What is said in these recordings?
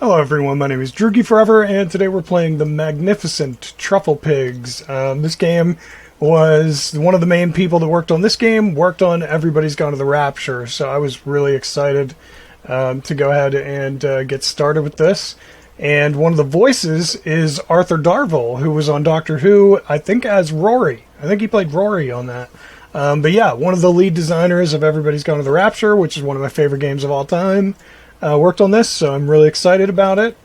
Hello everyone, my name is Droogie Forever, and today we're playing the magnificent Trufflepigs. This game was one of the main people that worked on this game, worked on Everybody's Gone to the Rapture, so I was really excited to go ahead and get started with this. And one of the voices is Arthur Darvill, who was on Doctor Who, I think as Rory. I think he played Rory on that. But yeah, one of the lead designers of Everybody's Gone to the Rapture, which is one of my favorite games of all time. Worked on this, so I'm really excited about it.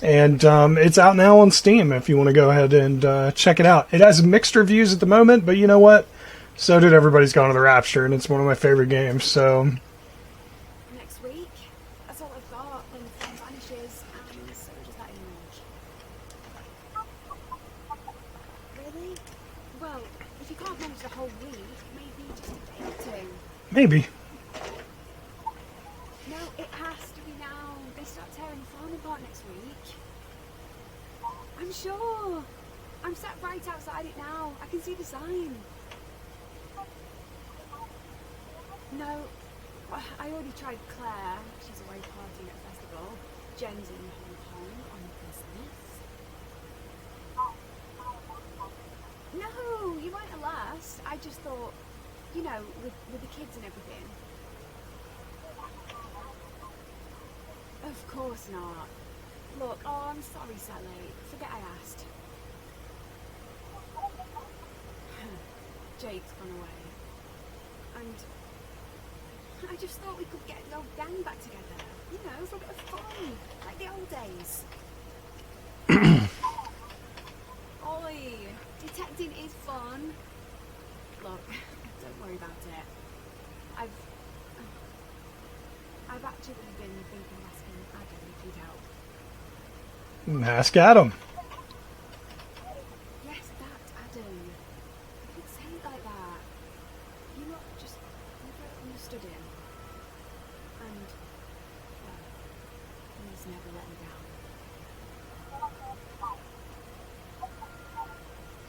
And it's out now on Steam if you want to go ahead and check it out. It has mixed reviews at the moment, but you know what? So did Everybody's Gone to the Rapture, and it's one of my favorite games, so... Next week? That's all I've got, then the phone vanishes, and so does that image. Really? Well, if you can't manage the whole week, maybe just a day or two. Maybe. No, it has to be now. They start tearing the farm apart next week. I'm sure. I'm sat right outside it now. I can see the sign. No, I already tried Claire. She's away partying at a festival. Jen's in Hong Kong on business. No, you weren't the last. I just thought, you know, with the kids and everything. Of course not. Look, oh, I'm sorry, Sally. Forget I asked. Jake's gone away. And I just thought we could get the old gang back together. You know, for a bit of fun. Like the old days. Oi, detecting is fun. Look, don't worry about it. I've actually been thinking of asking Adam if he'd help. Ask Adam. Yes, that Adam. You didn't say it like that. You lot just never understood him. And, well, he's never let me down.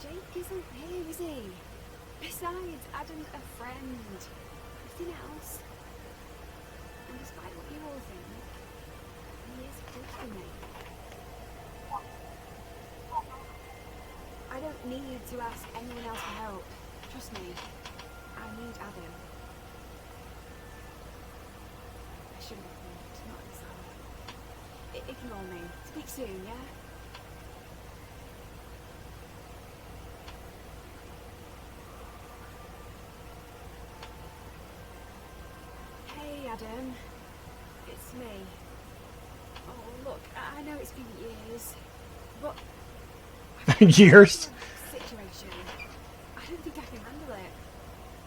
Jake isn't here, is he? Besides, Adam's a friend. Nothing else. And despite what you all think, he is good for me. I don't need to ask anyone else for help. Trust me, I need Adam. I shouldn't have thought, not this hour. Ignore me. Speak soon, yeah? Hey, Adam. It's me. Oh, look, I know it's been years, but... Years? Situation. I don't think I can handle it.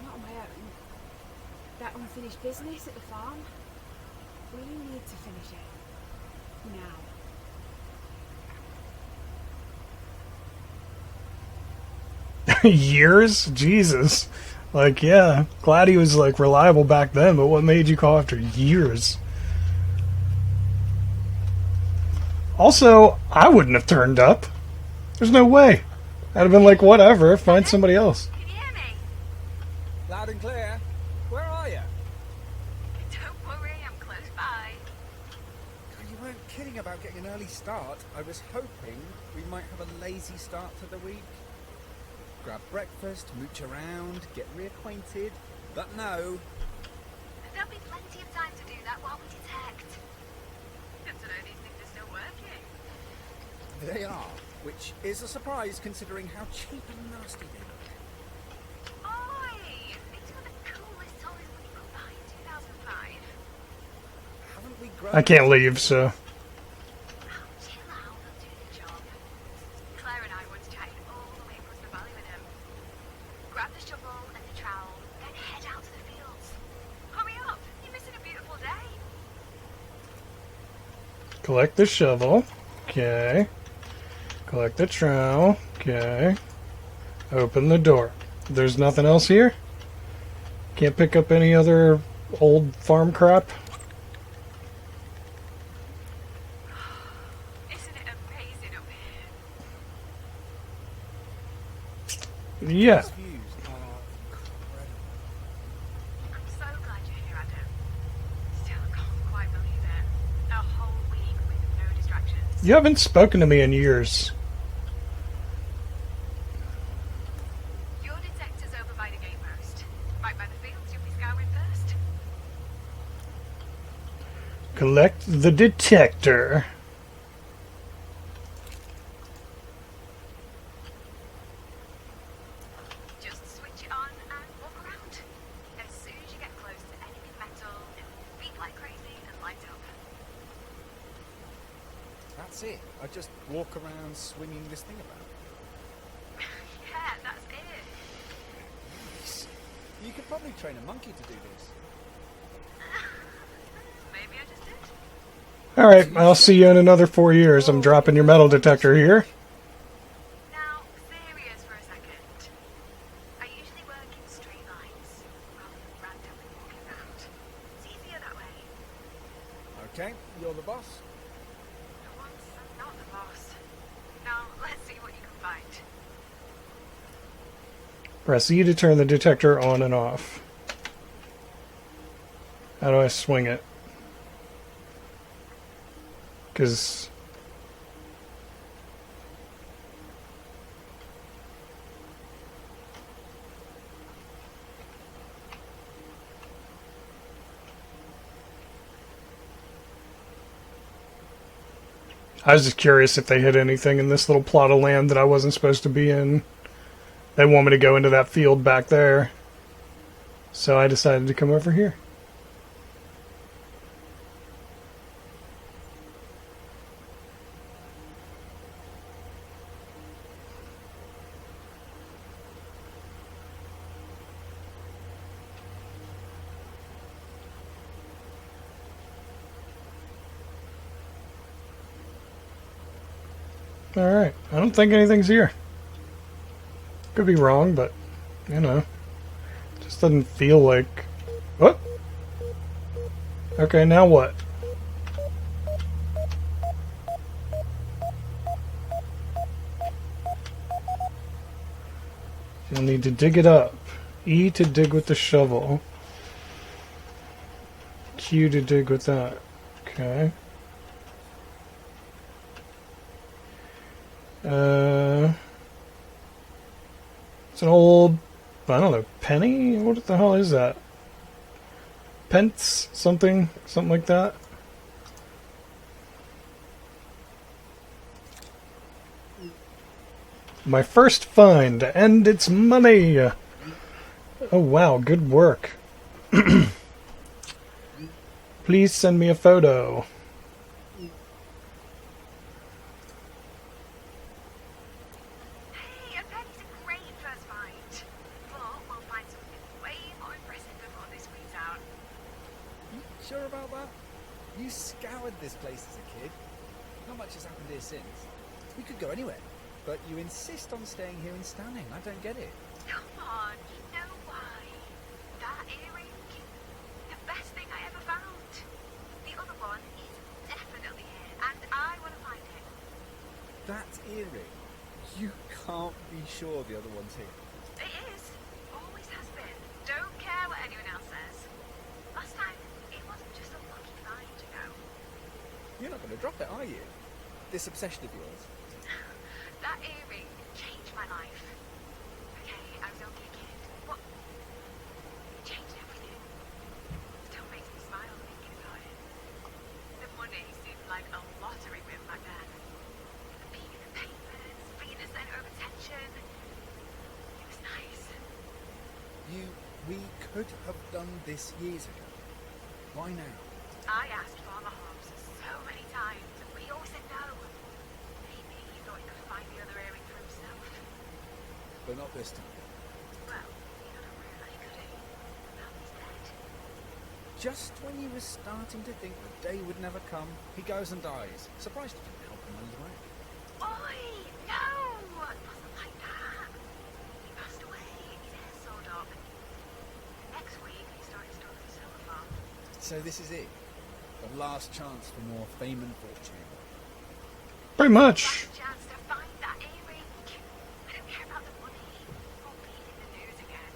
Not on my own. That unfinished business at the farm. We need to finish it. Now. Years? Jesus. Like, yeah, glad he was, like, reliable back then, but what made you call after years? Also, I wouldn't have turned up. There's no way. I'd have been like, whatever, find somebody else. Can you hear me? Loud and clear. Where are you? Don't worry, I'm close by. You weren't kidding about getting an early start. I was hoping we might have a lazy start to the week. Grab breakfast, mooch around, get reacquainted. But no. There'll be plenty of time to do that while we detect. Good to know these things are still working. They are, which is a surprise considering how cheap and nasty they look. Oi! These were the coolest toys when you got back in 2005. Haven't we grown? I can't leave, so... Oh, chill out, they'll do the job. Claire and I once chatted all the way across the valley with them. Grab the shovel and the trowel, then head out to the fields. Hurry up! You're missing a beautiful day. Collect the shovel. Okay. Collect the trowel. Okay. Open the door. There's nothing else here? Can't pick up any other old farm crap? Isn't it amazing up here? Yeah. These views are incredible. I'm so glad you're here, Adam. Still can't quite believe it. A whole week with no You haven't spoken to me in years. Your detector's over by the gate post. Right by the fields, you'll be scouring first. Collect the detector. Just switch it on and walk around. As soon as you get close to anything metal, it will beep like crazy and light up. That's it. I just walk around swinging this thing about. Yeah, that's it. You could probably train a monkey to do this. Maybe I just did. Alright, I'll see you in another 4 years. I'm dropping your metal detector here. Now, serious for a second. I usually work in straight lines, rather than randomly walking around. It's easier that way. Okay, you're the boss. For once, I'm not the boss. Now, let's see what you can find. Press E to turn the detector on and off. How do I swing it? Because... I was just curious if they hit anything in this little plot of land that I wasn't supposed to be in. They want me to go into that field back there. So I decided to come over here. Alright, I don't think anything's here. Could be wrong, but, you know. Just doesn't feel like... What? Okay, now what? You'll need to dig it up. E to dig with the shovel. Q to dig with that. Okay. It's an old, I don't know, penny? What the hell is that? Pence? Something like that? My first find, and it's money! Oh wow, good work. Please send me a photo. Hey, a penny's a great first find. But we'll find something way more impressive before this weeds out. You sure about that? You scoured this place as a kid. Not much has happened here since. We could go anywhere, but you insist on staying here and standing. I don't get it. Come on, you know why. That earring, the best thing I ever found. The other one is definitely here, and I want to find it. That earring? You can't be sure the other one's here. It is. Always has been. Don't care what anyone else says. Last time, it wasn't just a lucky find, you know. You're not going to drop it, are you? This obsession of yours. That earring changed my life. Okay, I was only a kid, but it changed everything. Still makes me smile thinking about it. The money seemed like a lottery win back then. The being in the papers, being the centre of attention. It was nice. We could have done this years ago. Why now? I asked Farmer Hobbs so many times, but he always said no. Maybe he thought he could find the other earring for himself. But not this time. Well, he couldn't really, could he? Now he's dead. Just when you were starting to think the day would never come, he goes and dies. Surprised you didn't help him on his way. Oi! No! It wasn't like that. He passed away, his hair sawed off, and next week he started stuff at the solar farm. So this is it. The last chance for more fame and fortune. Pretty much. Last chance to find that earring. I don't care about the money or being in the news again.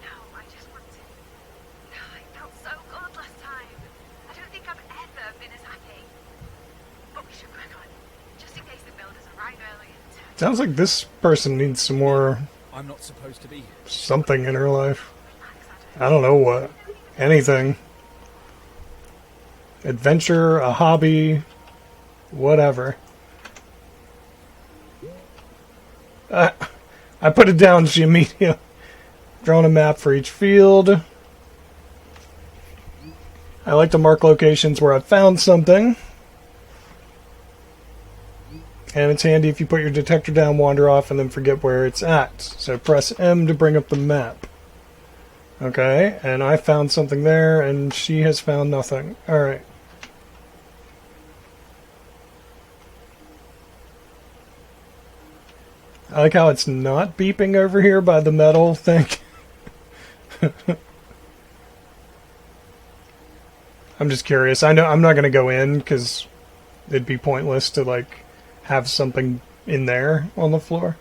No, I just want to. I felt so good last time. I don't think I've ever been as happy. But we should run. Sounds like this person needs some more I'm not supposed to be here. something in her life. I don't know what. Anything. Adventure, a hobby, whatever. I put it down, she immediately drawn a map for each field. I like to mark locations where I've found something. And it's handy if you put your detector down, wander off, and then forget where it's at. So press M to bring up the map. Okay, and I found something there, and she has found nothing. Alright. I like how it's not beeping over here by the metal thing. I'm just curious. I know I'm not going to go in because it'd be pointless to like have something in there on the floor.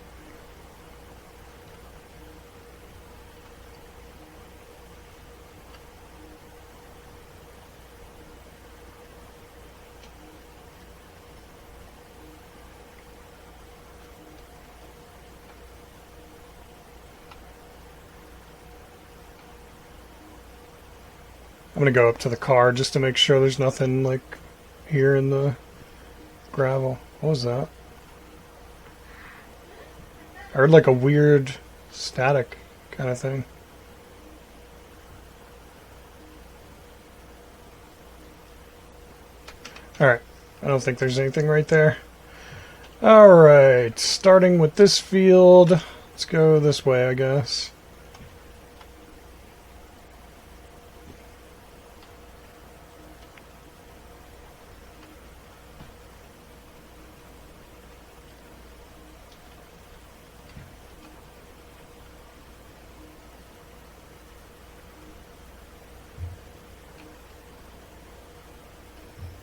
I'm gonna go up to the car just to make sure there's nothing like here in the gravel. What was that? I heard like a weird static kind of thing. Alright, I don't think there's anything right there. Alright, starting with this field. Let's go this way, I guess.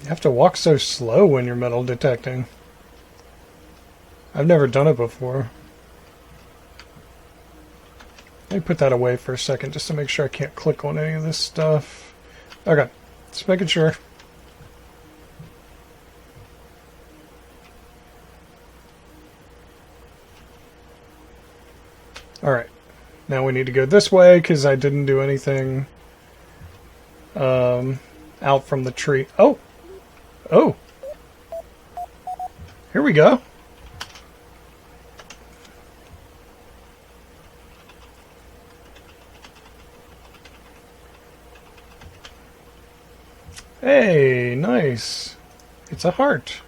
You have to walk so slow when you're metal detecting. I've never done it before. Let me put that away for a second just to make sure I can't click on any of this stuff. Okay, just making sure. Alright, now we need to go this way because I didn't do anything out from the tree. Oh! Oh! Here we go. Hey, nice. It's a heart.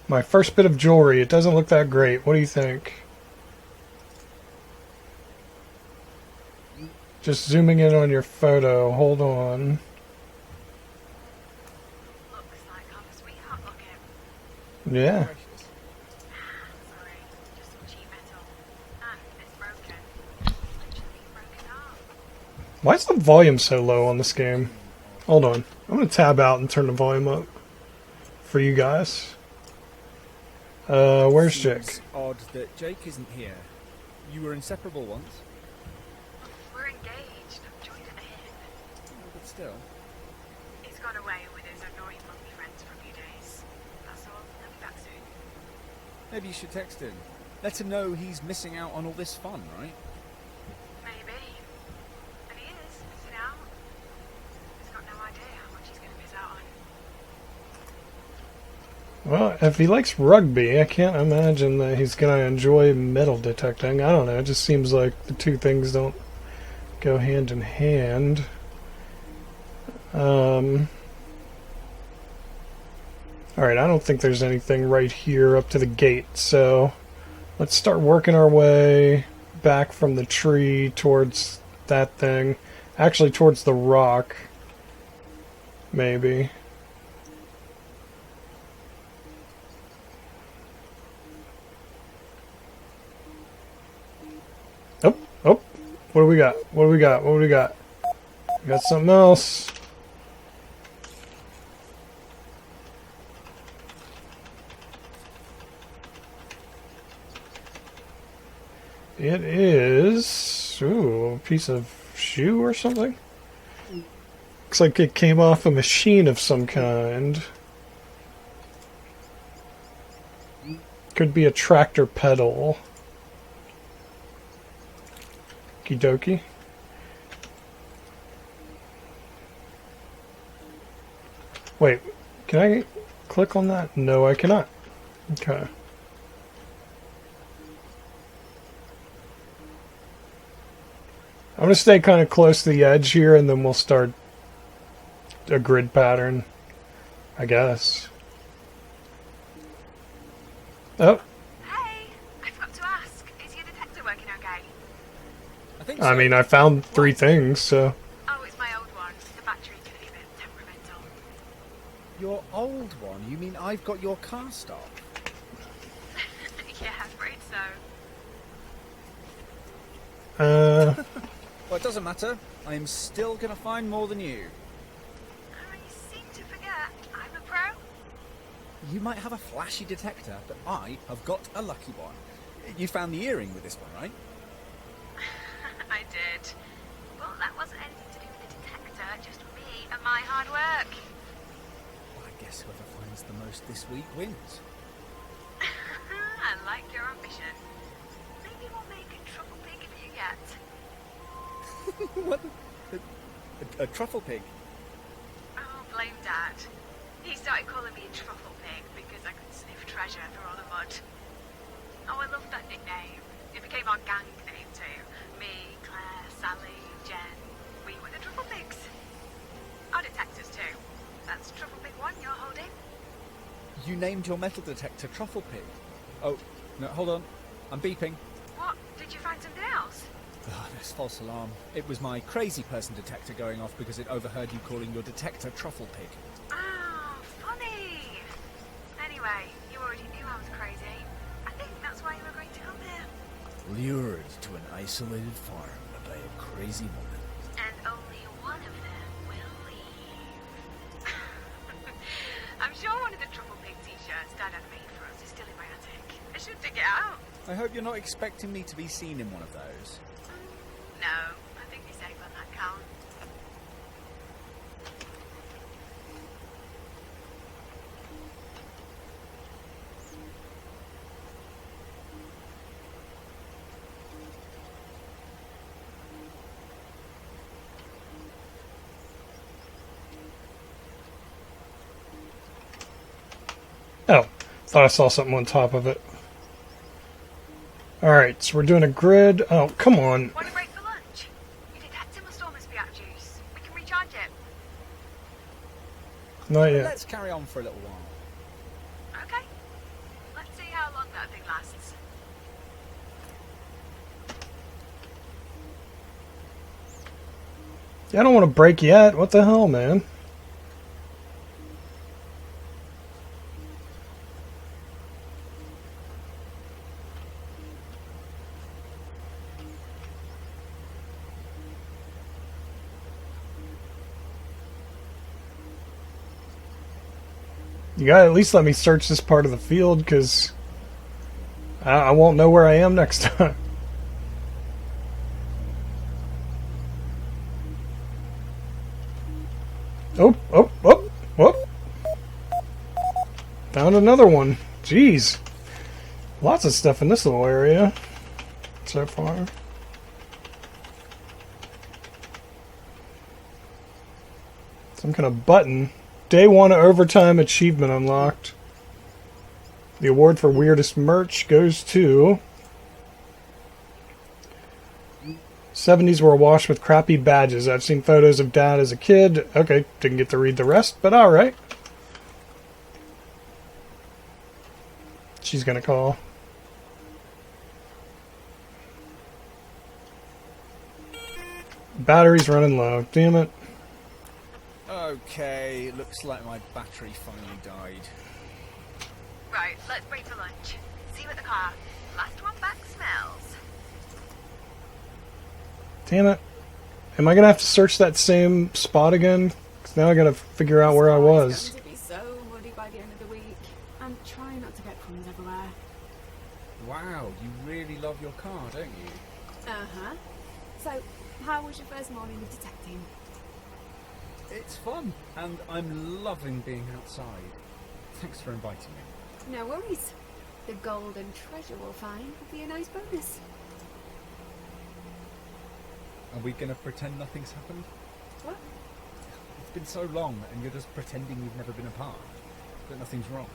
My first bit of jewelry. It doesn't look that great. What do you think? Just zooming in on your photo. Hold on. Looks like I'm a sweetheart looking. Yeah. Precious. Sorry, just some cheap metal. And it's broken. Literally broken off. Why is the volume so low on this game? Hold on. I'm going to tab out and turn the volume up for you guys. Where's Jake? Seems odd that Jake isn't here. You were inseparable once. We're engaged. I'm joined at the hip. But still. He's gone away with his annoying monkey friends for a few days. That's all. He'll be back soon. Maybe you should text him. Let him know he's missing out on all this fun, right? Maybe. And he is missing out. He's got no idea how much he's going to miss out on. Well, if he likes rugby, I can't imagine that he's going to enjoy metal detecting. I don't know. It just seems like the two things don't go hand in hand. Alright, I don't think there's anything right here up to the gate, so let's start working our way back from the tree towards that thing. Actually, towards the rock. Maybe. Oh, oh. What do we got? What do we got? What do we got? We got something else. It is... Ooh, a piece of shoe or something? Looks like it came off a machine of some kind. Could be a tractor pedal. Okie dokie. Wait, can I click on that? No, I cannot. Okay. I'm going to stay kind of close to the edge here, and then we'll start a grid pattern, I guess. Oh, Hey, I forgot to ask. Is your detector working okay? I think so. I mean, I found 3 things, so... Oh, it's my old one. The battery can be a bit temperamental. Your old one? You mean I've got your car stop? Yeah, I'm afraid so. Well, it doesn't matter. I am still going to find more than you. Oh, you seem to forget. I'm a pro. You might have a flashy detector, but I have got a lucky one. You found the earring with this one, right? I did. Well, that wasn't anything to do with the detector, just me and my hard work. Well, I guess whoever finds the most this week wins. I like your ambition. Maybe we'll make a truffle pig of you yet. What? A truffle pig? Oh, blame Dad. He started calling me a truffle pig because I could sniff treasure through all the mud. Oh, I love that nickname. It became our gang name too. Me, Claire, Sally, Jen. We were the Trufflepigs. Our detectors too. That's Truffle Pig 1 you're holding. You named your metal detector Truffle Pig. Oh, no, hold on. I'm beeping. What? Did you find something else? Oh, that's false alarm. It was my crazy person detector going off because it overheard you calling your detector Truffle Pig. Oh, funny. Anyway, you already knew I was crazy. I think that's why you were going to come here. Lured to an isolated farm by a crazy woman. And only one of them will leave. I'm sure one of the Truffle Pig t-shirts Dad had made for us is still in my attic. I should dig it out. I hope you're not expecting me to be seen in one of those. No, I think you're safe on that count. Oh, thought I saw something on top of it. Alright, so we're doing a grid. Oh, come on. Want to break for lunch? Your detector must almost be out of juice. We can recharge it. Not yet. Let's carry on for a little while. Okay. Let's see how long that thing lasts. Yeah, I don't want to break yet. What the hell, man? You gotta at least let me search this part of the field, because I won't know where I am next time. Oh, oh, oh, oh. Found another one. Jeez. Lots of stuff in this little area so far. Some kind of button. Day 1 overtime achievement unlocked. The award for weirdest merch goes to... 70s were awash with crappy badges. I've seen photos of Dad as a kid. Okay, didn't get to read the rest, but alright. She's gonna call. Battery's running low. Damn it. Okay, looks like my battery finally died. Right, let's break for lunch. See you at the car. Last one back smells. Damn it. Am I gonna have to search that same spot again? 'Cause now I gotta figure out where I was. It's going to be so muddy by the end of the week. I'm trying not to get crumbs everywhere. Wow, you really love your car, don't you? Uh-huh. So, how was your first morning of detecting? It's fun, and I'm loving being outside. Thanks for inviting me. No worries. The golden treasure we'll find will be a nice bonus. Are we going to pretend nothing's happened? What? It's been so long and you're just pretending you've never been apart. That nothing's wrong.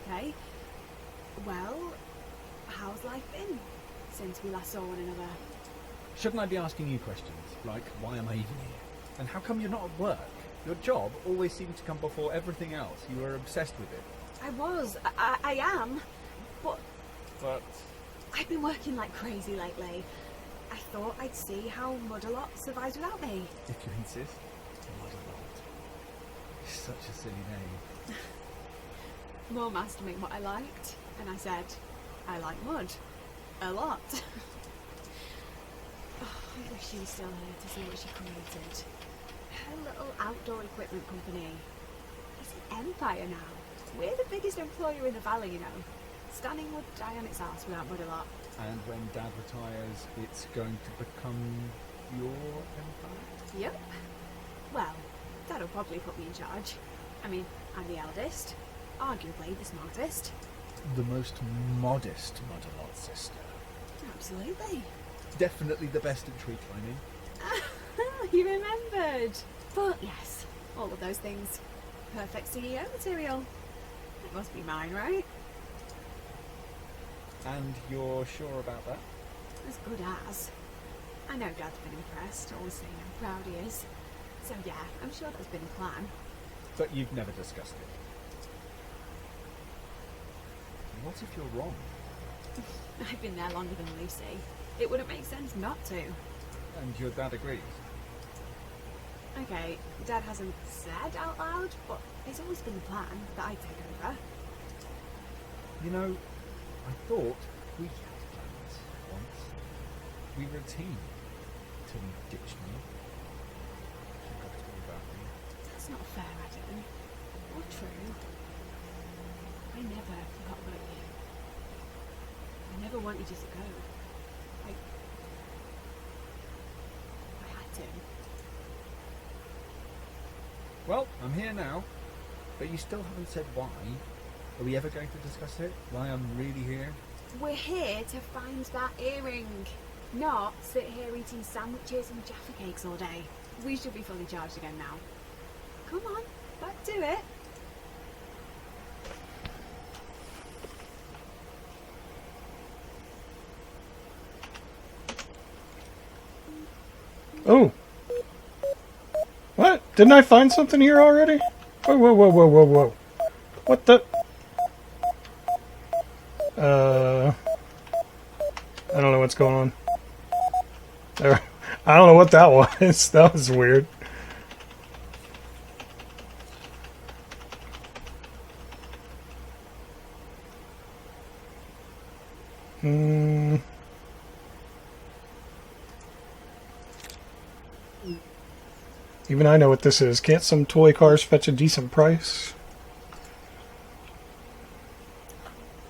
Okay. Well, how's life been since we last saw one another? Shouldn't I be asking you questions? Like, why am I even here? And how come you're not at work? Your job always seemed to come before everything else. You were obsessed with it. I am. But But I've been working like crazy lately. I thought I'd see how Mudalot survives without me. if you insist, Mudalot. Such a silly name. Mum asked me what I liked, and I said, I like mud. A lot. Oh, I wish she was still here to see what she created. Her little outdoor equipment company. It's an empire now. We're the biggest employer in the valley, you know. Standing would die on its ass without Mudalot. And when Dad retires, it's going to become your empire? Yep. Well, Dad'll probably put me in charge. I mean, I'm the eldest. Arguably the smartest. The most modest Mudalot sister. Absolutely. Definitely the best at tree climbing. You remembered. But yes, all of those things. Perfect CEO material. It must be mine, right? And you're sure about that? As good as. I know Dad's been impressed, always saying how proud he is. So yeah, I'm sure there's been a plan. But you've never discussed it. What if you're wrong? I've been there longer than Lucy. It wouldn't make sense not to. And your dad agrees? Okay, Dad hasn't said out loud, but it's always been the plan that I take over. You know, I thought we had plans once. We were a team till you ditched me. Forgot all about me. That's not fair, Adam. Or true. I never forgot about you. I never wanted you to go. I had to. Well, I'm here now, but you still haven't said why. Are we ever going to discuss it? Why I'm really here? We're here to find that earring. Not sit here eating sandwiches and Jaffa cakes all day. We should be fully charged again now. Come on, back to it. Oh. What? Didn't I find something here already? Whoa, whoa, whoa, whoa, whoa, whoa. What the? I don't know what's going on. There. I don't know what that was. That was weird. Even I know what this is. Can't some toy cars fetch a decent price?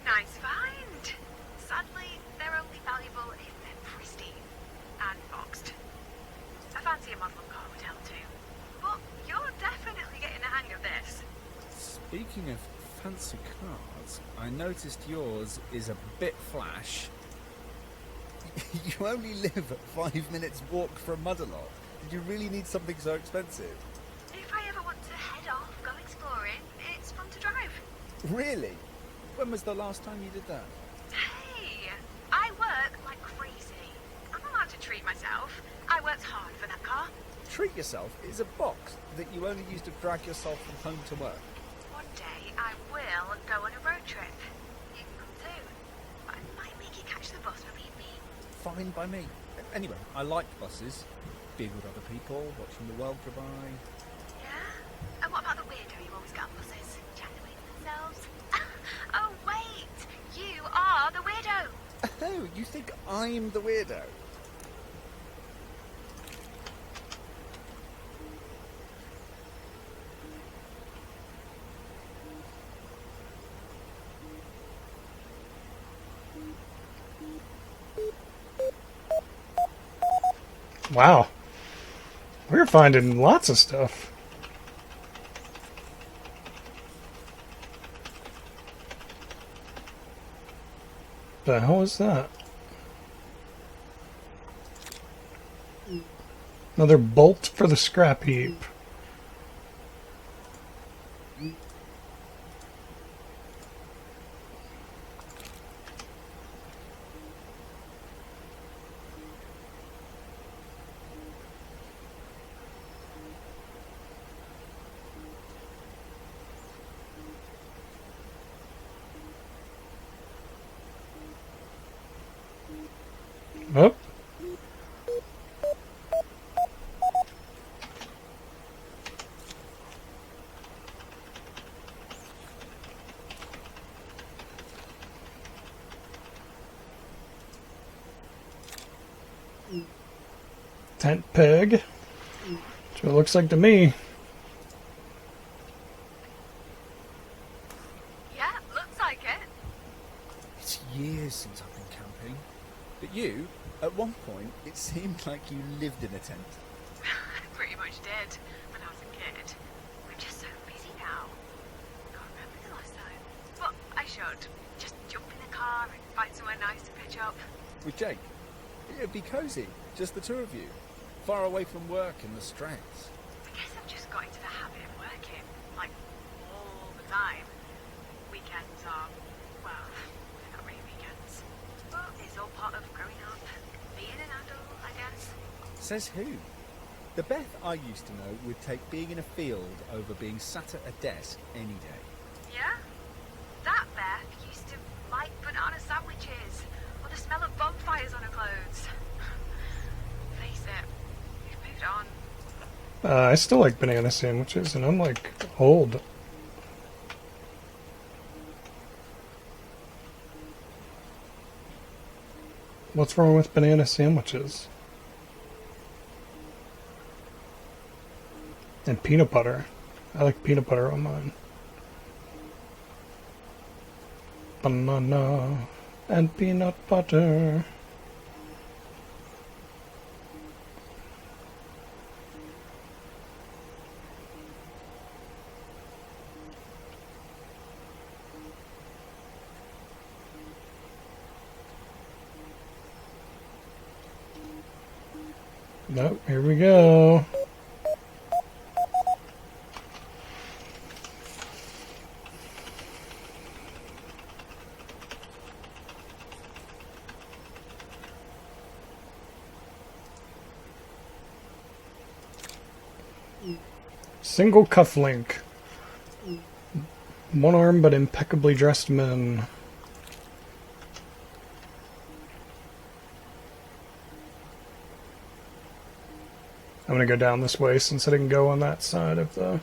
Nice find. Sadly, they're only valuable if they're pristine and boxed. I fancy a model car would help too. But you're definitely getting the hang of this. Speaking of fancy cars, I noticed yours is a bit flash. You only live 5 minutes walk from Mudalot. Did you really need something so expensive? If I ever want to head off, go exploring, it's fun to drive. Really? When was the last time you did that? Hey, I work like crazy. I'm allowed to treat myself. I worked hard for that car. Treat yourself is a box that you only use to drag yourself from home to work. One day I will go on a road trip. You can come too. But I might make you catch the bus from me. Fine by me. Anyway, I like buses. Being with other people, watching the world go by. Yeah? And what about the weirdo you always got on buses? Chatting away to themselves? Oh wait! You are the weirdo! Oh, you think I'm the weirdo? Wow. We're finding lots of stuff. The hell is that? Another bolt for the scrap heap. Oh. Tent peg. That's what it looks like to me. Yeah, looks like it. It's years since I've been camping. But you, at one point, it seemed like you lived in a tent. I pretty much did when I was a kid. We're just so busy now. Can't remember the last time. But I should. Just jump in the car and find somewhere nice to pitch up. With Jake. It'd be cosy, just the two of you. Far away from work and the stress. I guess I've just got into the habit of working, like, all the time. Weekends are, well, they're not really weekends. But it's all part of growing up, being an adult, I guess. Says who? The Beth I used to know would take being in a field over being sat at a desk any day. Yeah? That Beth used to like banana sandwiches, or the smell of bonfires on her clothes. Face it, we've moved on. I still like banana sandwiches, and I'm like old. What's wrong with banana sandwiches? And peanut butter. I like peanut butter on mine. Banana and peanut butter. Nope, here we go. Single cufflink. One arm but impeccably dressed men. I'm gonna go down this way since I didn't go on that side of the...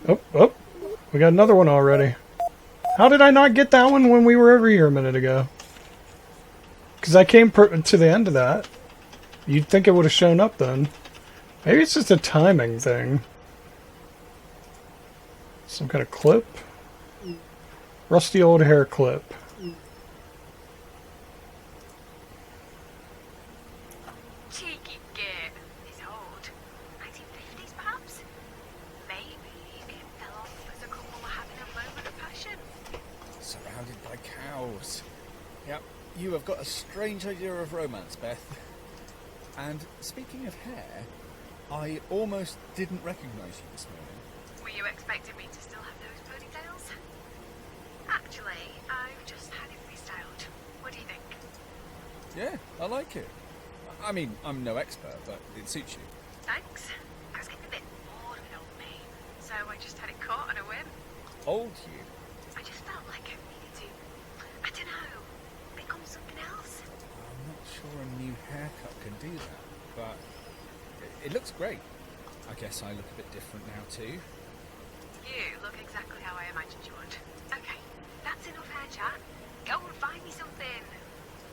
Oh, we got another one already. How did I not get that one when we were over here a minute ago? Because I came to the end of that. You'd think it would have shown up then. Maybe it's just a timing thing. Some kind of clip? Rusty old hair clip. Cheeky git. It's old. 1950s, perhaps? Maybe it fell off as a couple were having a moment of passion. Surrounded by cows. Yep, you have got a strange idea of romance, Beth. And speaking of hair, I almost didn't recognise you this morning. Were you expecting me to still have those ponytails? Actually, I've just had it restyled. What do you think? Yeah, I like it. I mean, I'm no expert, but it suits you. Thanks. I was getting a bit bored with old me, so I just had it caught on a whim. Old you? I just felt like I needed to, I don't know, become something else. I'm not sure a new haircut can do that, but it looks great. I guess I look a bit different now too. You look exactly how I imagined you would. Okay, that's enough hair chat. Go and find me something.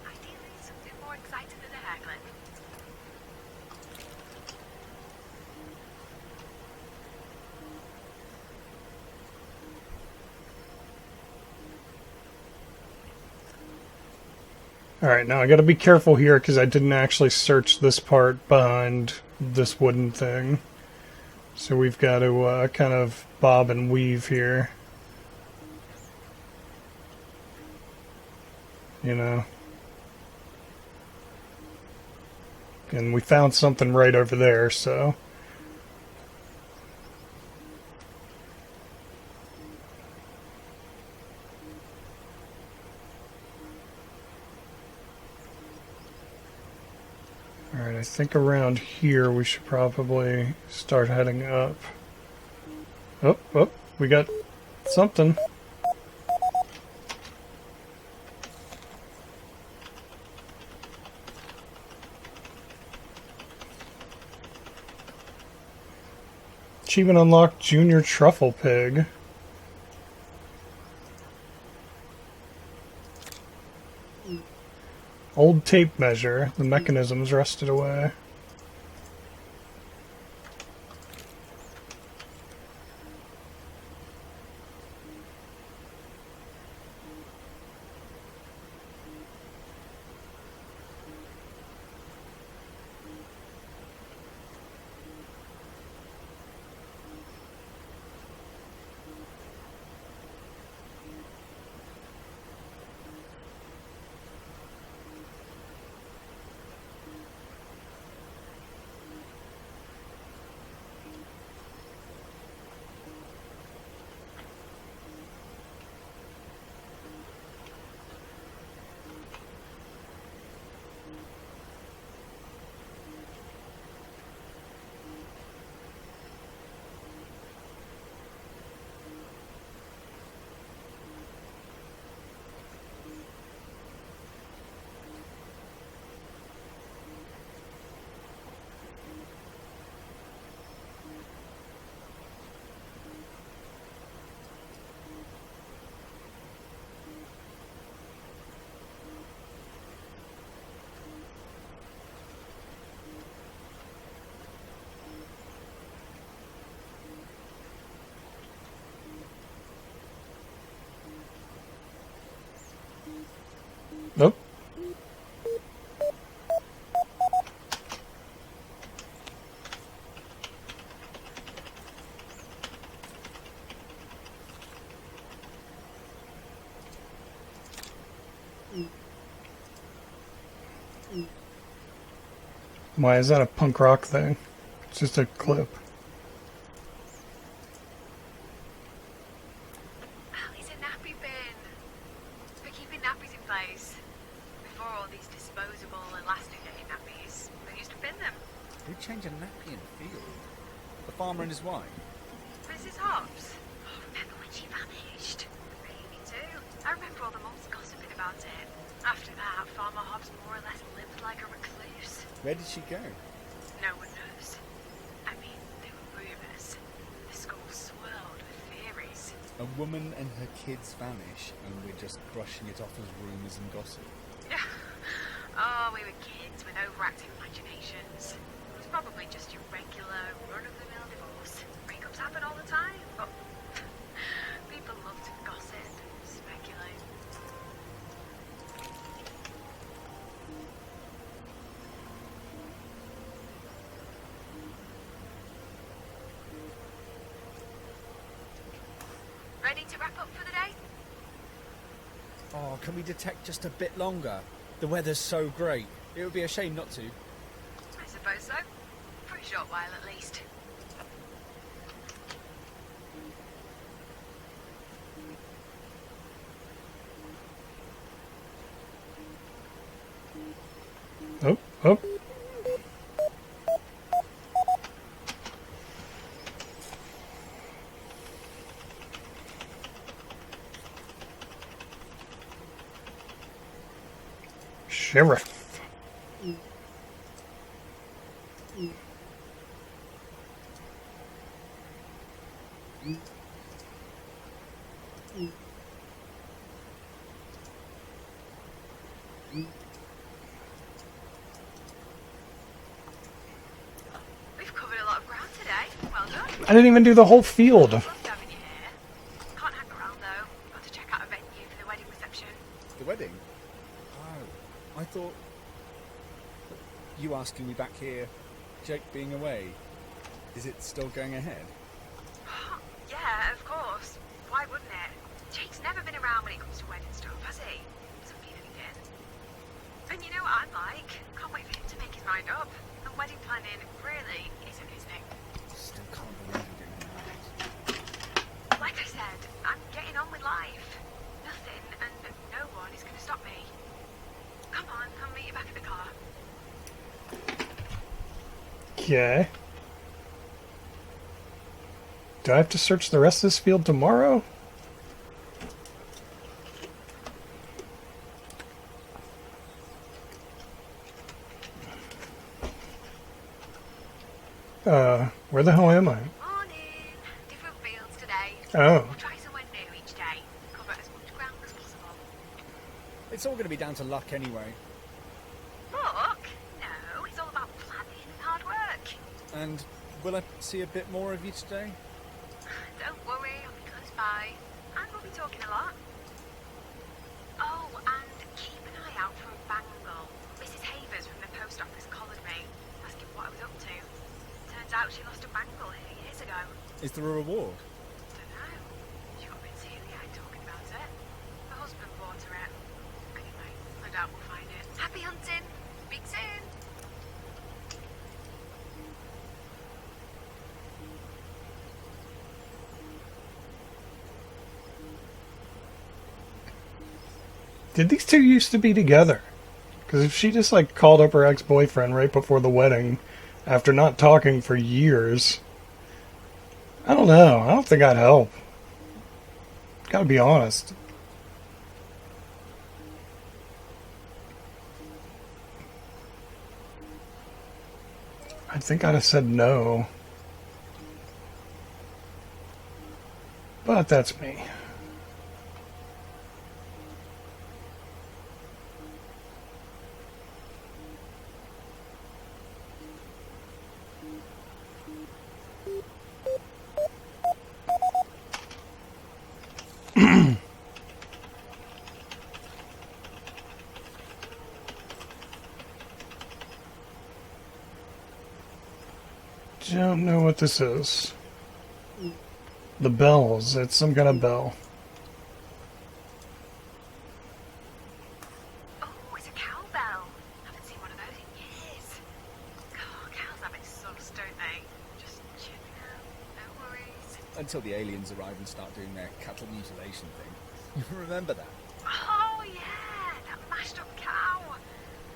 Ideally, something more exciting than a hair clip. Alright, now I gotta be careful here because I didn't actually search this part behind this wooden thing. So we've got to kind of bob and weave here. you know. And we found something right over there, so... Alright, I think around here we should probably start heading up. Oh, oh, we got something. Achievement unlocked, Junior Trufflepig. Old tape measure. The mechanism's rusted away. Nope. Why is that a punk rock thing? It's just a clip. Ali's a nappy bin. For keeping nappies in place. Before all these disposable, elasticated nappies, they used to bin them. Who'd change a nappy in a field? The farmer and his wife? Mrs. Hobbs. Oh, remember when she vanished? Really, me too. I remember all the mums gossiping about it. After that, Farmer Hobbs more or less lived like a recluse. Where did she go? No one knows. I mean, there were rumours. The school swirled with theories. A woman and her kids vanish, and we're just brushing it off as rumours and gossip. Oh, we were kids with overactive imaginations. It was probably just your regular, run-of-the-mill divorce. Breakups happen all the time, but people love to gossip, speculate. Ready to wrap up for the day? Oh, can we detect just a bit longer? The weather's so great. It would be a shame not to. I suppose so. For a short while at least. Oh, oh. Sheriff. We've covered a lot of ground today. Well done. I didn't even do the whole field. Loved having you here. Can't hang around though. Got to check out a venue for the wedding reception. The wedding? Oh, I thought... You asking me back here, Jake being away, is it still going ahead? Yeah, of course. Why wouldn't it? Jake's never been around when it comes to wedding stuff, has he? Doesn't mean anything. And you know what I'm like. Can't wait for him to make his mind up. And wedding planning really isn't his thing. Still can't believe you're doing that. Like I said, I'm getting on with life. Nothing and no one is going to stop me. Come on, I'll meet you back at the car. Okay. Do I have to search the rest of this field tomorrow? Where the hell am I? Morning. Different fields today. Oh. We'll try somewhere new each day. Cover as much ground as possible. It's all going to be down to luck anyway. Look, no, it's all about planning and hard work. And will I see a bit more of you today? Don't worry, I'll be close by. And we'll be talking a lot. Oh, and keep an eye out for a bangle. Mrs. Havers from the post office collared me, asking what I was up to. Turns out she lost a bangle here years ago. Is there a reward? Don't know. She got a bit teary-eyed talking about it. Her husband bought her it. Anyway, no doubt we'll find it. Happy hunting! Speak soon! Did these two used to be together? Because if she just like called up her ex-boyfriend right before the wedding, after not talking for years, I don't know. I don't think I'd help. Gotta be honest. I think I'd have said no. But that's me. Don't know what this is. The bells. It's some kind of bell. Oh, it's a cowbell. Haven't seen one of those in years. God, cows have it sus, don't they? Just chilling out, no worries. Until the aliens arrive and start doing their cattle mutilation thing. You remember that? Oh yeah, that mashed up cow.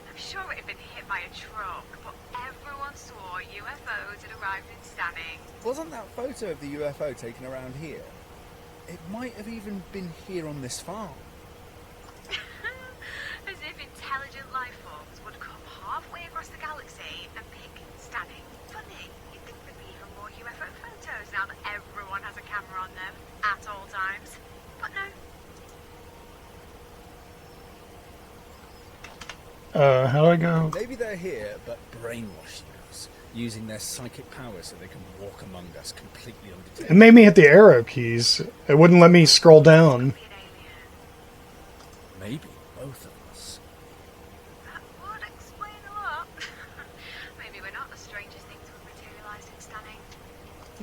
I'm sure it had been hit by a truck, but everyone swore UFOs had arrived in Stanning. Wasn't that photo of the UFO taken around here? It might have even been here on this farm. As if intelligent life forms would come halfway across the galaxy and pick Stanning. Funny, you'd think there'd be even more UFO photos now that everyone has a camera on them at all times. But no. How do I go? Maybe they're here, but brainwashing us, using their psychic powers so they can walk among us completely It undetected. made me hit the arrow keys. It wouldn't let me scroll down. Be an alien. Maybe both of us. That would explain a lot. Maybe we're not the strangest thing to have materialised in Stanning.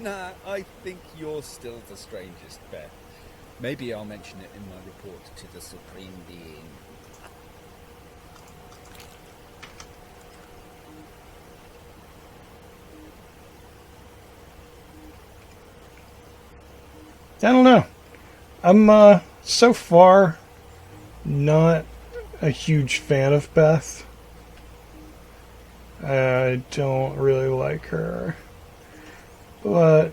Nah, I think you're still the strangest, Beth. Maybe I'll mention it in my report to the Supreme Being. I don't know. I'm so far not a huge fan of Beth. I don't really like her. But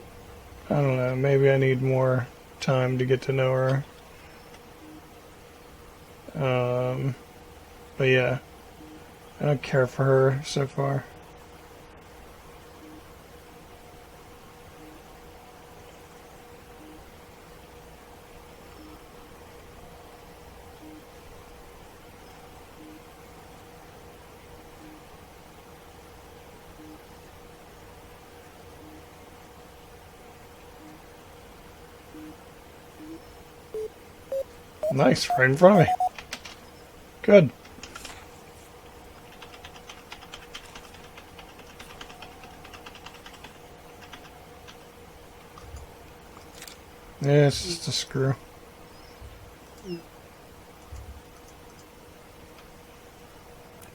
I don't know, maybe I need more time to get to know her. But yeah, I don't care for her so far. Nice, right in front of me. Good. Yeah, it's just a screw.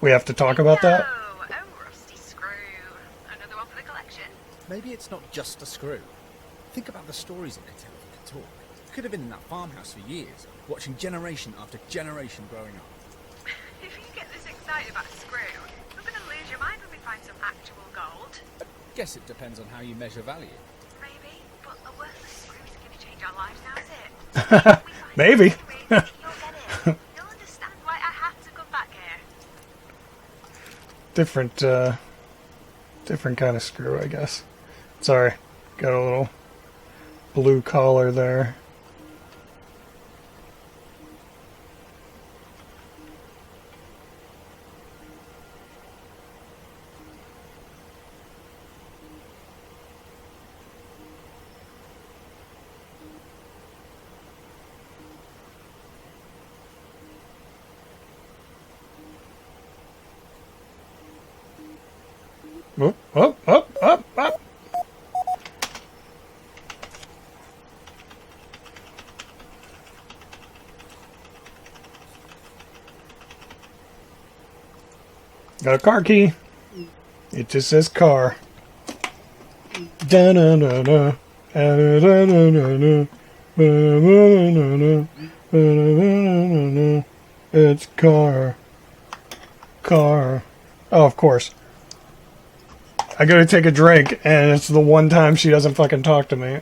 We have to talk about that? Oh, rusty screw. Another one for the collection. Maybe it's not just a screw. Think about the stories it could tell if it could talk. It could have been in that farmhouse for years, watching generation after generation growing up. If you get this excited about a screw, you're going to lose your mind when we find some actual gold. I guess it depends on how you measure value. Maybe, but a worthless screw isn't going to change our lives now, is it? We find Maybe. it anyway, you'll get it. You'll understand why I had to come back here. Different kind of screw, I guess. Sorry, got a little blue collar there. Up, up, up, up, up. Got a car key. It just says car. Da na na na. Da na na na na. It's car. Car. Oh, of course. I go to take a drink, and it's the one time she doesn't fucking talk to me.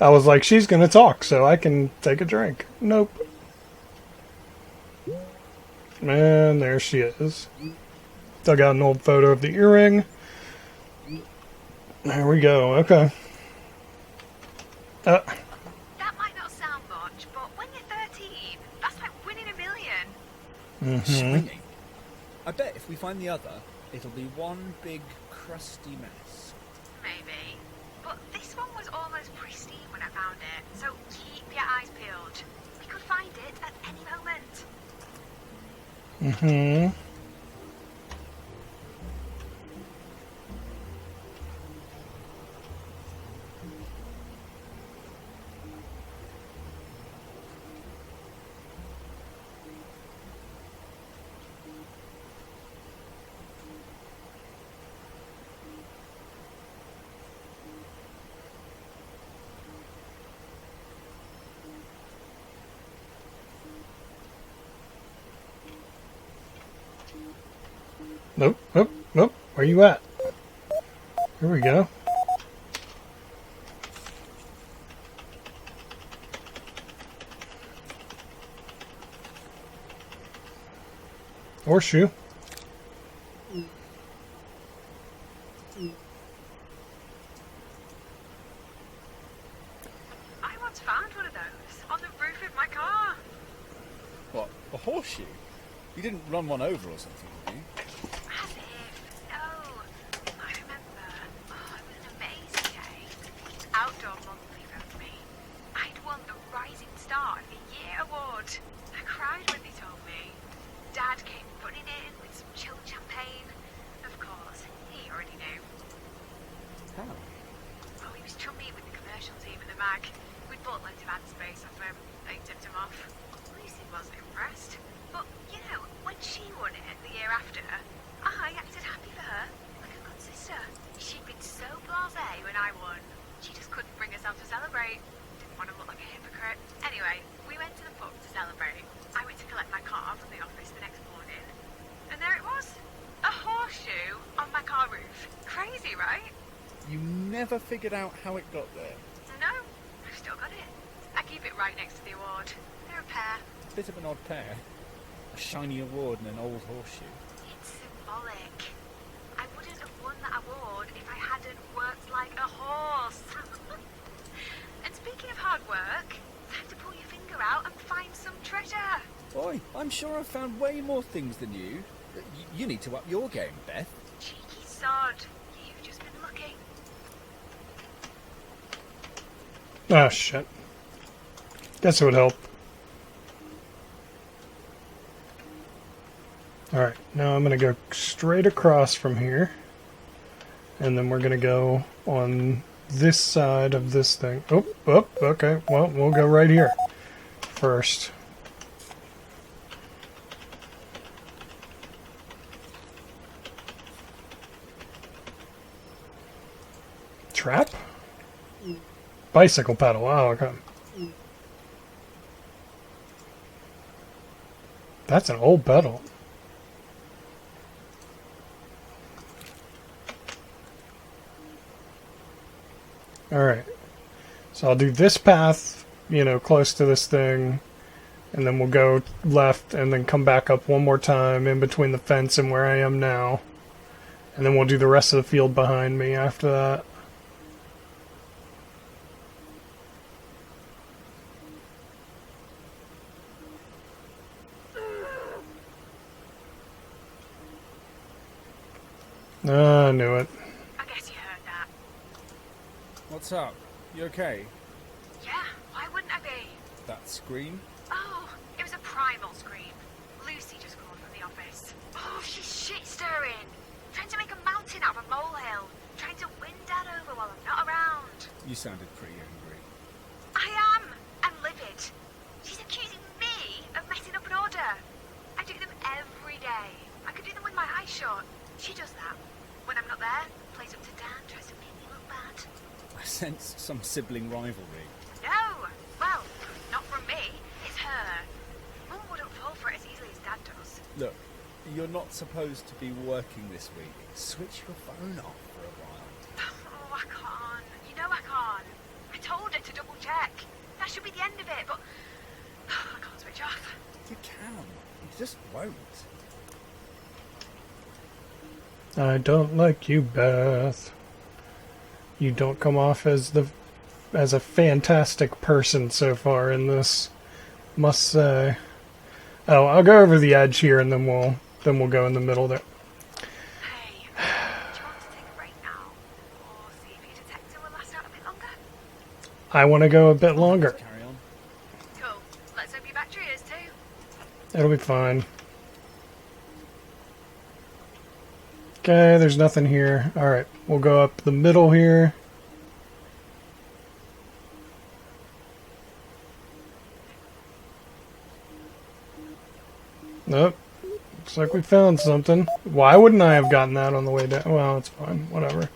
I was like, she's gonna talk, so I can take a drink. Nope. And there she is. Dug out an old photo of the earring. There we go, okay. That might not sound much, but when you're 13, that's like winning a million. Swinging. I bet if we find the other, it'll be one big crusty mess. Maybe. But this one was almost pristine when I found it, so keep your eyes peeled. We could find it at any moment. Nope, nope, nope. Where you at? Here we go. Horseshoe. I once found one of those on the roof of my car. What, a horseshoe? You didn't run one over or something, did you? As if. No. I remember. Oh, it was an amazing day. Outdoor monthly wrote me. I'd won the Rising Star of the Year award. I cried when they told me. Dad came running in with some chilled champagne. Of course, he already knew. How? Oh, he was chummy with the commercial team at the mag. We'd bought loads of ad space off him. They tipped him off. Lucy wasn't impressed. But, you know, when she won it the year after, I acted happy for her, like a good sister. She'd been so blasé when I won. She just couldn't bring herself to celebrate. Didn't want to look like a hypocrite. Anyway, we went to the pub to celebrate. I went to collect my car from the office the next morning. And there it was. A horseshoe on my car roof. Crazy, right? You never figured out how it got there. No, I've still got it. I keep it right next to the award. They're a pair. Bit of an odd pair. A shiny award and an old horseshoe. It's symbolic. I wouldn't have won that award if I hadn't worked like a horse. And speaking of hard work, time to pull your finger out and find some treasure. Boy, I'm sure I've found way more things than you. You need to up your game, Beth. Cheeky sod. You've just been looking. Oh, shit. Guess it would help. Alright, now I'm going to go straight across from here. And then we're going to go on this side of this thing. Oh, oh, okay. Well, we'll go right here first. Trap? Bicycle pedal. Oh, okay. That's an old pedal. Alright. So I'll do this path, you know, close to this thing, and then we'll go left and then come back up one more time in between the fence and where I am now. And then we'll do the rest of the field behind me after that. I knew it. I guess you heard that. What's up? You okay? Yeah, why wouldn't I be? That scream? Oh, it was a primal scream. Lucy just called from the office. Oh, she's shit-stirring. Trying to make a mountain out of a molehill. Trying to win Dad over while I'm not around. You sounded pretty angry. I am. I'm livid. She's accusing me of messing up an order. I do them every day. I could do them with my eyes shut. She does that. When I'm not there, plays up to Dad, tries to make me look bad. I sense some sibling rivalry. No! Well, not from me. It's her. Mum wouldn't fall for it as easily as Dad does. Look, you're not supposed to be working this week. Switch your phone off for a while. Oh, I can't. You know I can't. I told her to double check. That should be the end of it, but I can't switch off. You can. You just won't. I don't like you, Beth. You don't come off as a fantastic person so far in this, must say. Oh, I'll go over the edge here and then we'll go in the middle there. Hey, do you want to take a break now? Or see if your detector will last out a bit longer? I want to go a bit longer. Carry on. Cool. Let's hope your battery is too. It'll be fine. Okay, there's nothing here. Alright, we'll go up the middle here. Nope. Looks like we found something. Why wouldn't I have gotten that on the way down? Well, it's fine. Whatever.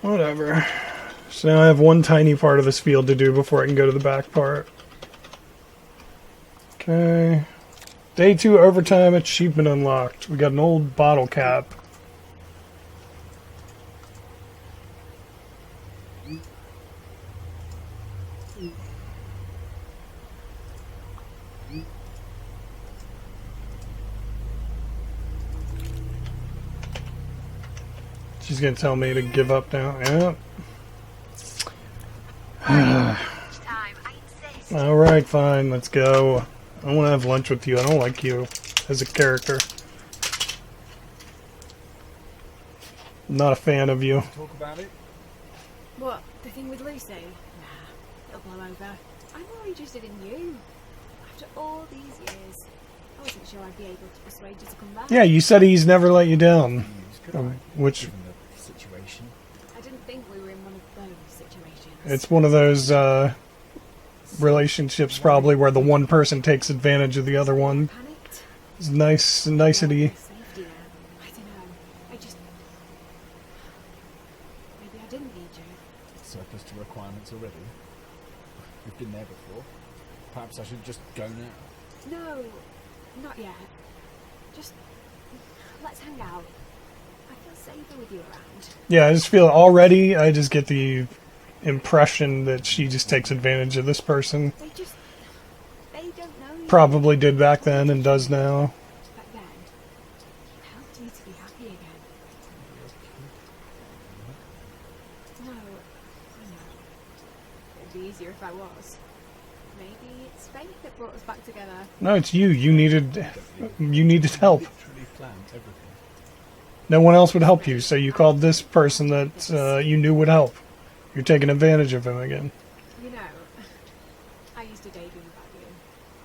Whatever. So now I have one tiny part of this field to do before I can go to the back part. Okay. Day 2 overtime achievement unlocked. We got an old bottle cap. She's gonna tell me to give up now. Yep. Time, I insist. Alright, fine. Let's go. I want to have lunch with you. I don't like you as a character. I'm not a fan of you. Talk about it? What, the thing with Lucy? Nah, it'll blow over. I'm more interested in you. After all these years, I wasn't sure I'd be able to persuade you to come back. Yeah, you said he's never let you down. Which, Given the situation. I didn't think we were in one of those situations. it's one of those relationships probably where the one person takes advantage of the other one. Panicked? It's nicety. Safety. I don't know. I just... Maybe I didn't need you. Surplus to requirements already. We've been there before. Perhaps I should just go now. No, not yet. Just... let's hang out. I feel safer with you around. Yeah, I just feel already, I just get the impression that she just takes advantage of this person. They just... they don't know you. Probably did back then and does now. Back then, you helped me to be happy again. No, I know. It'd be easier if I was. Maybe it's fate that brought us back together. No, it's you. You needed help. Literally planned everything. No one else would help you, so you called this person that you knew would help. You're taking advantage of him again. You know, I used to daydream about you.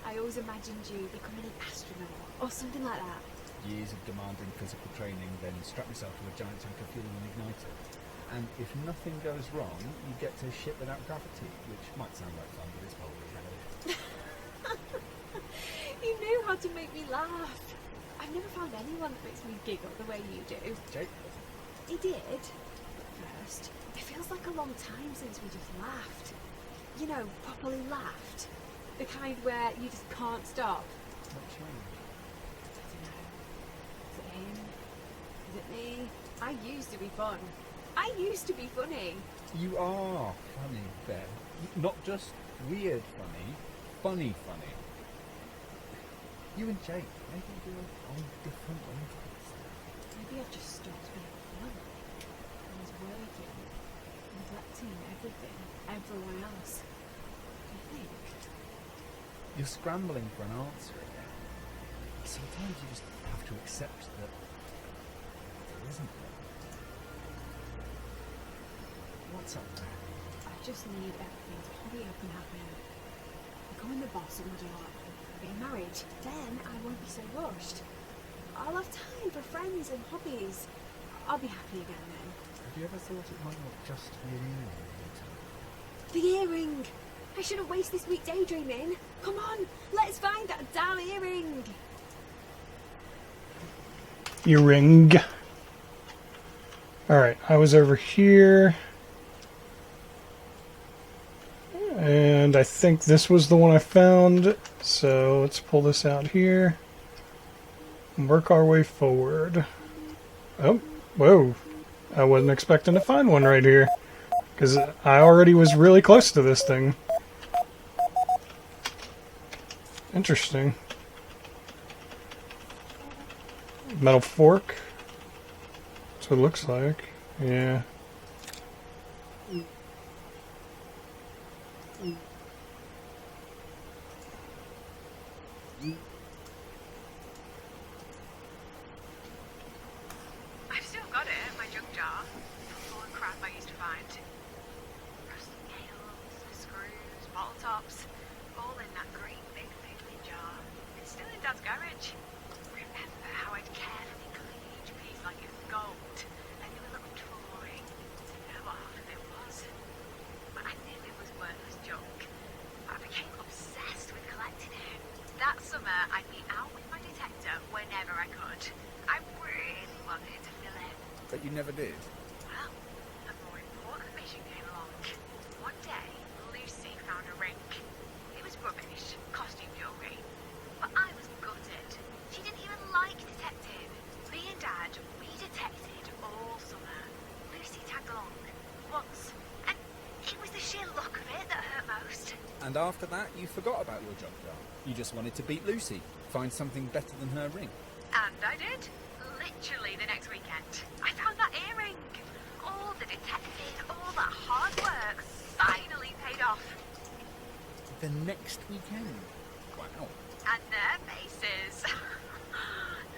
I always imagined you becoming an astronaut or something like that. Years of demanding physical training, then strap yourself to a giant tank of fuel and ignite it. And if nothing goes wrong, you get to shit without gravity, which might sound like fun, but it's probably hell. You knew how to make me laugh. I've never found anyone that makes me giggle the way you do. Jake? He did, at first. It feels like a long time since we just laughed. You know, properly laughed. The kind where you just can't stop. What's wrong? I don't know. Is it him? Is it me? I used to be fun. I used to be funny. You are funny, Ben. Not just weird funny, funny funny. You and Jake, maybe you're on different wavelengths. Maybe I've just stopped being fun. I was working, neglecting everything, everyone else. Do you think? You're scrambling for an answer again. Sometimes you just have to accept that there isn't one. What's up there? I just need everything to hurry up and happen. Becoming the boss of my job, getting married, then I won't be so rushed. I'll have time for friends and hobbies. I'll be happy again then. Have you ever thought it might not just be an earring? The earring! I shouldn't waste this week daydreaming. Come on, let's find that damn earring! Earring. Alright, I was over here. And I think this was the one I found. So let's pull this out here. And work our way forward. Oh, whoa. I wasn't expecting to find one right here. Because I already was really close to this thing. Interesting. Metal fork. That's what it looks like. Yeah. I've still got it, my junk jar. Full of crap I used to find. Rusty nails, screws, bottle tops, all in that great big pickling jar. It's still in Dad's garage. Remember how I'd carefully clean each piece like it was gold, and knew it looked boring. Didn't know what half of it was. But I knew it was worthless junk. I became obsessed with collecting it. That summer, I'd be out with my detector whenever I could. I really wanted to fill it. But you never did. Well, a more important mission came along. One day, Lucy found a ring. It was rubbish, costume jewellery. But I was gutted. She didn't even like detective. Me and Dad, we detected all summer. Lucy tagged along once, and it was the sheer look of it that hurt most. And after that, you forgot about your junk jar. You just wanted to beat Lucy, find something better than her ring. And I did. Literally the next weekend. I found that earring. All the detecting, all that hard work finally paid off. The next weekend. Wow. And their faces.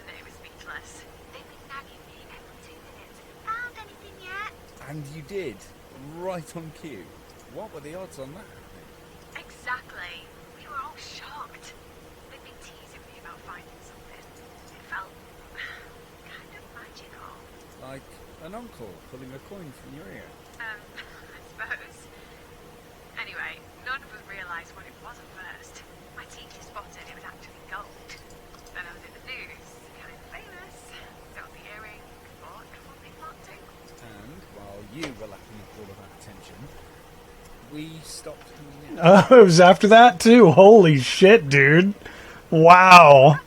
They were speechless. They've been nagging me every 2 minutes. Found anything yet? And you did. Right on cue. What were the odds on that? Exactly. We were all shocked. They'd been teasing me about finding something. It felt kind of magical. Like an uncle pulling a coin from your ear. I suppose. Anyway, none of us realised what it was at first. My teacher spotted it was actually gold. Then I was in the news, kind of famous. Got the earring, bought Trufflepigs Mark II. And while you were lapping up all of that attention, we stopped coming in. Oh, it was after that too. Holy shit, dude. Wow.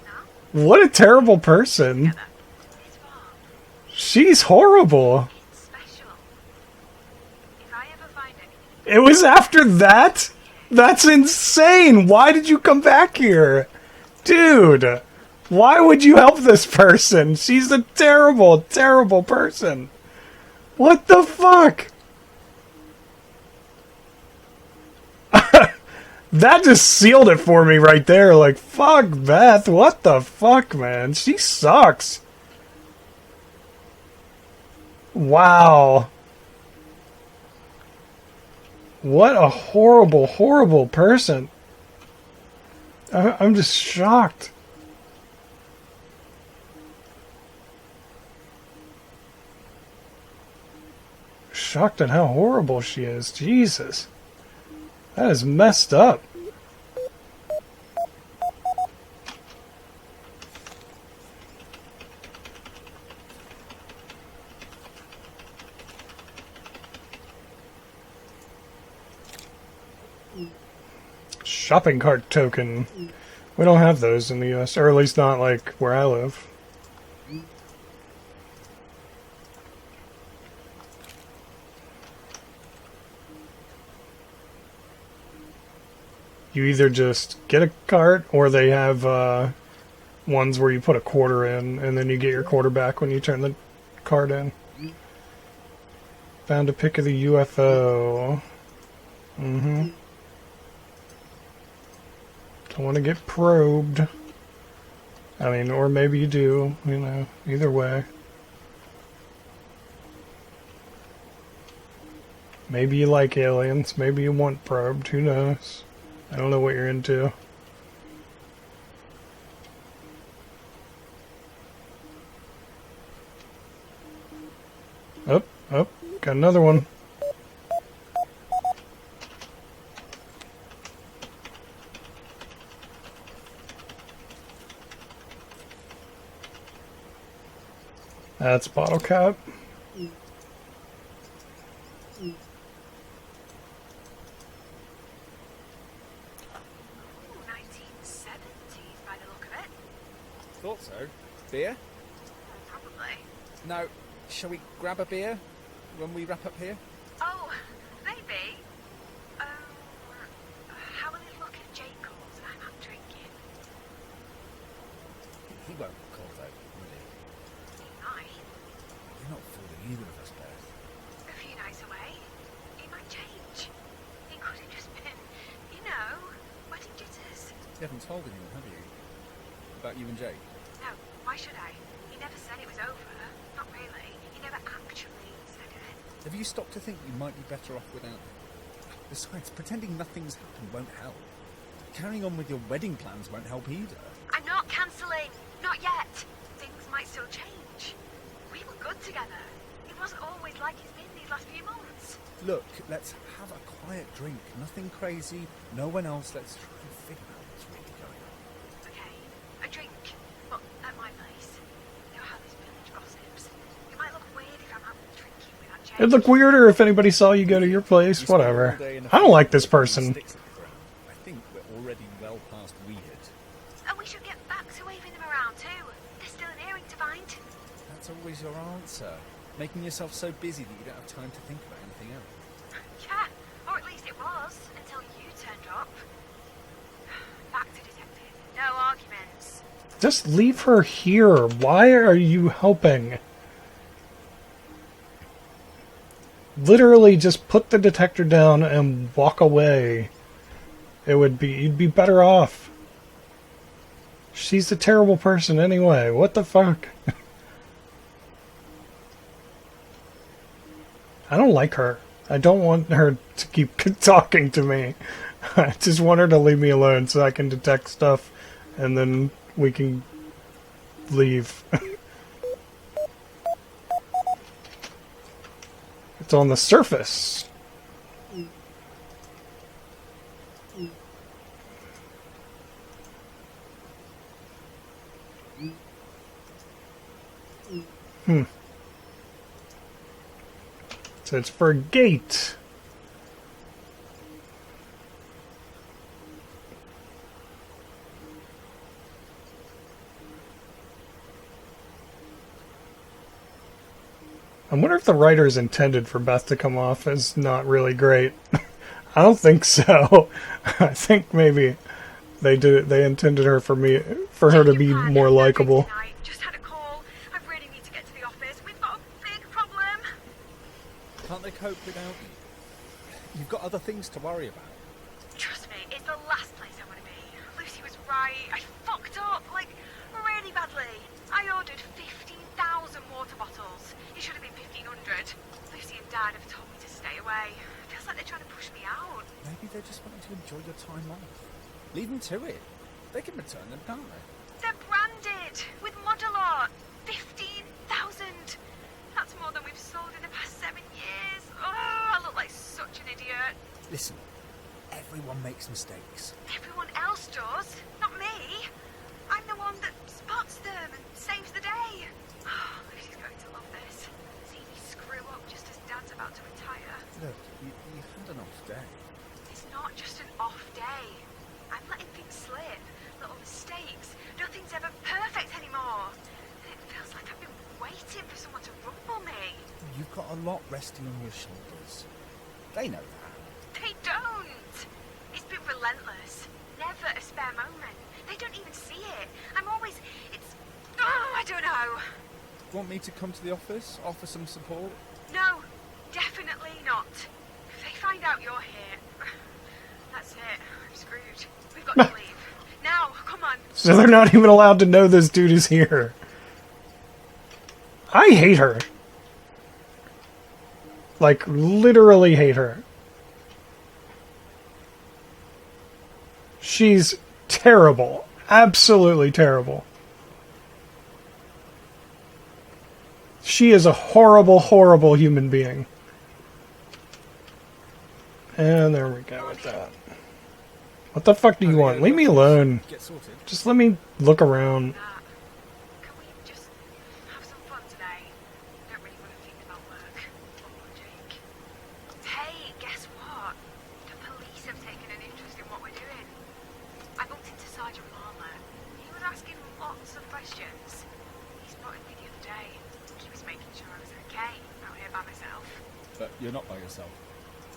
What a terrible person. This farm, She's horrible. it's special. If I ever find anything, It was after that? That's insane. Why did you come back here? Dude, why would you help this person? She's a terrible, terrible person. What the fuck? That just sealed it for me right there. Like, fuck Beth. What the fuck, man? She sucks. Wow. What a horrible, horrible person. I'm just shocked. shocked at how horrible she is. Jesus. That is messed up. Shopping cart token. We don't have those in the US, or at least not like where I live. You either just get a cart, or they have ones where you put a quarter in, and then you get your quarter back when you turn the cart in. Found a pic of the UFO. Mm-hmm. Don't want to get probed. I mean, or maybe you do, you know, either way. Maybe you like aliens, maybe you want probed, who knows? I don't know what you're into. Oh, oh, got another one. That's bottle cap. Ooh, 1970s by the look of it. Thought so. Beer? Probably. No. Shall we grab a beer when we wrap up here? Oh, maybe. How will it look if Jake calls and I'm out drinking? He won't call though, will he? He might. You're not fooling either of us, Beth. A few nights away. He might change. It could have just been, you know, wedding jitters. You haven't told anyone, have you? About you and Jake? No, why should I? He never said it was over. Not really. He never actually said it. Have you stopped to think you might be better off without him? Besides, pretending nothing's happened won't help. Carrying on with your wedding plans won't help either. I'm not cancelling. Not yet. Things might still change. We were good together. It wasn't always like it's been these last few months. Look, let's have a quiet drink. Nothing crazy. No one else. Let's try and figure out what's really going on. Okay, a drink. But at my place. You know how this village gossips. It might look weird if I'm out drinking without Jake. It'd look weirder if anybody saw you go to your place. Whatever. I don't like this person. I think we're already well past weird. And we should get back to waving them around too. There's still an earring to find. That's always your answer. Making yourself so busy that you don't have time to think about anything else. Yeah, or at least it was, until you turned up. Back to detective. No arguments. Just leave her here. Why are you helping? Literally just put the detector down and walk away. You'd be better off. She's a terrible person anyway. What the fuck? I don't like her. I don't want her to keep talking to me. I just want her to leave me alone so I can detect stuff and then we can leave. It's on the surface. So it's for a gate. I wonder if the writers intended for Beth to come off as not really great. I don't think so. I think maybe they intended her for her to be more likable. Just had a call. I really need to get to the office. We've got a big problem. Can't they cope without you? You've got other things to worry about. Trust me, it's the last place I want to be. Lucy was right. I fucked up, like, really badly. I ordered 15,000 water bottles. It should have been 1,500. Lucy and Dad have told me to stay away. Feels like they're trying to push me out. Maybe they just want you to enjoy your time off. Leave them to it. They can return them, can't they? They're branded with model art. 15,000. That's more than we've sold in the past 7 years. Oh, Listen, everyone makes mistakes. Everyone else does, not me. I'm the one that spots them and saves the day. Oh, Lucy's going to love this. See me screw up just as Dad's about to retire. Look, you had an off day. It's not just an off day. I'm letting things slip, little mistakes. Nothing's ever perfect anymore. And it feels like I've been waiting for someone to rumble me. You've got a lot resting on your shoulders. They know that. They don't. It's been relentless. Never a spare moment. They don't even see it. I'm always... I don't know. Want me to come to the office? Offer some support? No, definitely not. If they find out you're here, that's it. I'm screwed. We've got to leave. Now, come on. So they're not even allowed to know this dude is here. I hate her. Like, literally hate her. She's terrible. Absolutely terrible. She is a horrible, horrible human being. And there we go with that. What the fuck do you want? Leave me alone. Get sorted. Just let me look around. Can we just have some fun today? Don't really want to think about work. Or Jake. Hey, guess what? The police have taken an interest in what we're doing. I bumped into Sergeant Palmer. He was asking lots of questions. He spotted me the other day. He was making sure I was okay out here by myself. But you're not by yourself.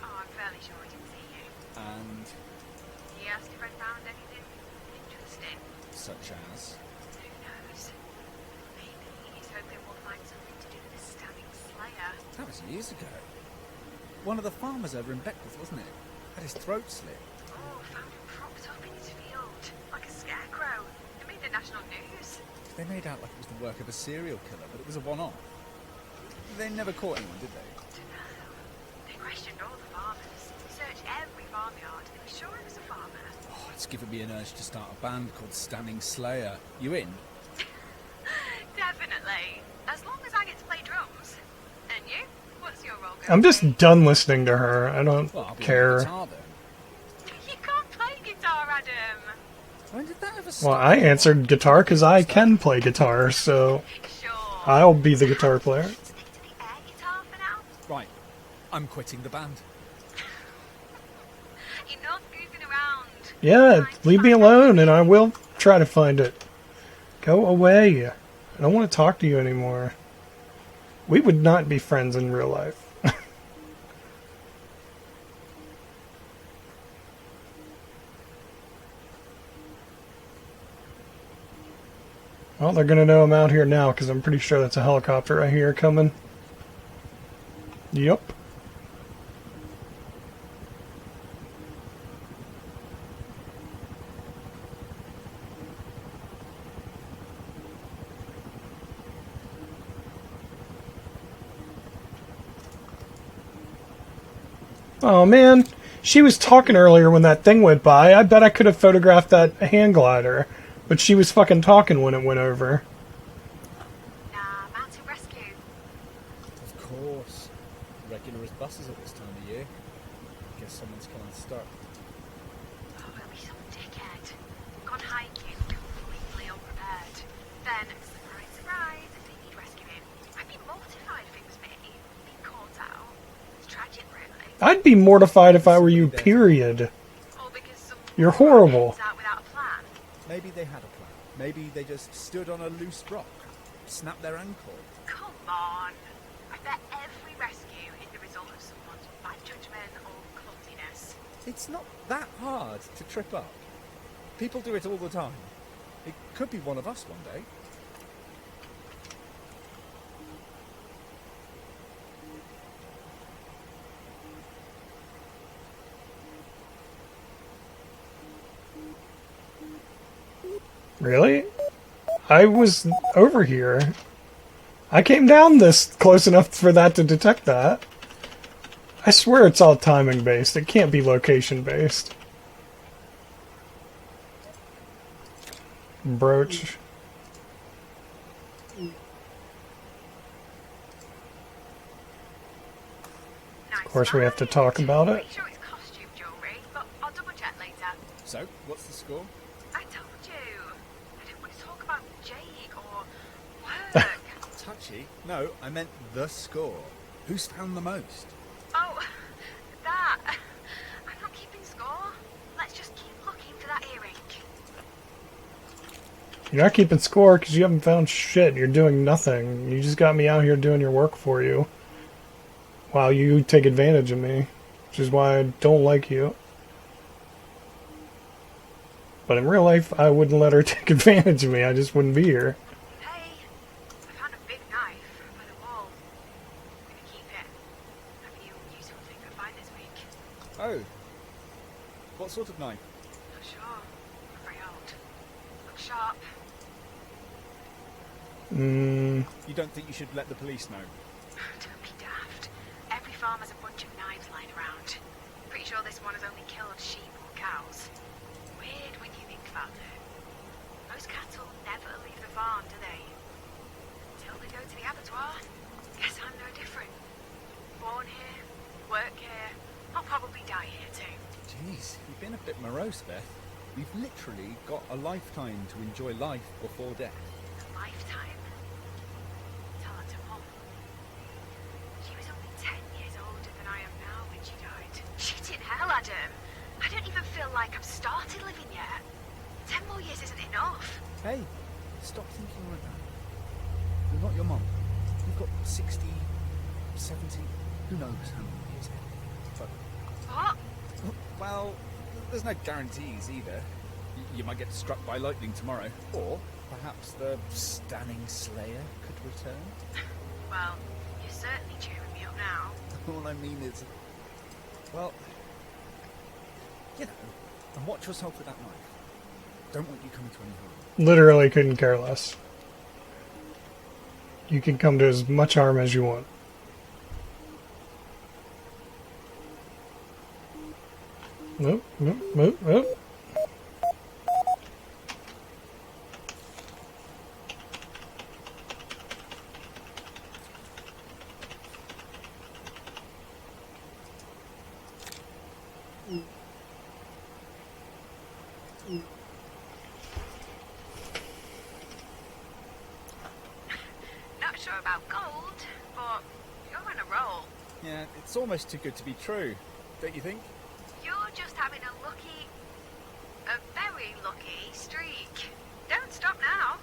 Oh, I'm fairly sure I didn't see you. And He asked if I found anything interesting. such as... Who knows? Maybe he's hoping we'll find something to do with the Stabbing Slayer. That was years ago. One of the farmers over in Beckwith, wasn't it? Had his throat slit. Oh, found him propped up in his field, like a scarecrow. It made the national news. They made out like it was the work of a serial killer, but it was a one-off. They never caught anyone, did they? Dunno. They questioned all the farmers, searched every farmyard. They were sure it was a farmer. Oh, it's given me an urge to start a band called Standing Slayer. You in? Definitely. As long as I get to play drums. And you? What's your role going I'm to just be? done listening to her. I don't Well, I'll be on care. the guitar then. You can't play guitar, Adam. When did that ever Well, start? I answered guitar because I can play guitar, so Sure. I'll be the guitar player. Stick to the air guitar for now. Right, I'm quitting the band. Enough goofing around. Yeah, leave me alone and I will try to find it. Go away. I don't want to talk to you anymore. We would not be friends in real life. Well, they're going to know I'm out here now because I'm pretty sure that's a helicopter right here coming. Yep. Oh man, she was talking earlier when that thing went by. I bet I could have photographed that hand glider. But she was fucking talking when it went over. Nah, mountain rescue. Of course. Regular as buses at this time of year. Guess someone's come unstuck. Oh, it'll be some dickhead. Gone hiking, completely unprepared. Then, surprise, surprise, if they need rescuing. I'd be mortified if it was me. Being caught out. It's tragic, really. I'd be mortified if I were you, period. All because some You're horrible. heads out without a plan. Maybe they had a plan. Maybe they just stood on a loose rock, snapped their ankle. Come on. I bet every rescue is the result of someone's bad judgment or clumsiness. It's not that hard to trip up. People do it all the time. It could be one of us one day. Really? I was over here. I came down this close enough for that to detect that. I swear it's all timing based. It can't be location based. Brooch. Nice. Of course we have to talk about it. Pretty sure it's costume So, what's the score? I told you. I didn't want to talk about Jake or work. Touchy? No, I meant the score. Who's found the most? Oh, that. I'm not keeping score. Let's just keep looking for that earring. You're not keeping score because you haven't found shit. You're doing nothing. You just got me out here doing your work for you. While you take advantage of me. Which is why I don't like you. But in real life, I wouldn't let her take advantage of me. I just wouldn't be here. Hey, I found a big knife by the wall. I'm gonna keep it. A few useful things I find this week. Oh. What sort of knife? Not sure. Very old. Looks sharp. You don't think you should let the police know? Don't be daft. Every farm has a bunch of knives lying around. Pretty sure this one has only killed sheep or cows. Weird when you think about it. Most cattle never leave the farm, do they? Until they go to the abattoir. Guess I'm no different. Born here, work here. I'll probably die here too. Jeez, you've been a bit morose, Beth. We've literally got a lifetime to enjoy life before death. A lifetime. Tell that to Mom. She was only 10 years older than I am now when she died. Shit in hell, Adam. I don't even feel like I've started living yet. 10 more years isn't enough. Hey, stop thinking like that. You're not your mum. You've got 60, 70, who knows how many years ahead. But, What? well, there's no guarantees either. You might get struck by lightning tomorrow. Or perhaps the stunning Slayer could return. Well, you're certainly cheering me up now. All I mean is, well, you know, and watch yourself with that knife. Don't want you coming to any harm. Literally couldn't care less. You can come to as much harm as you want. Nope, nope, nope, nope. Not sure about gold, but you're on a roll. Yeah, it's almost too good to be true, don't you think? You're just having a very lucky streak. Don't stop now.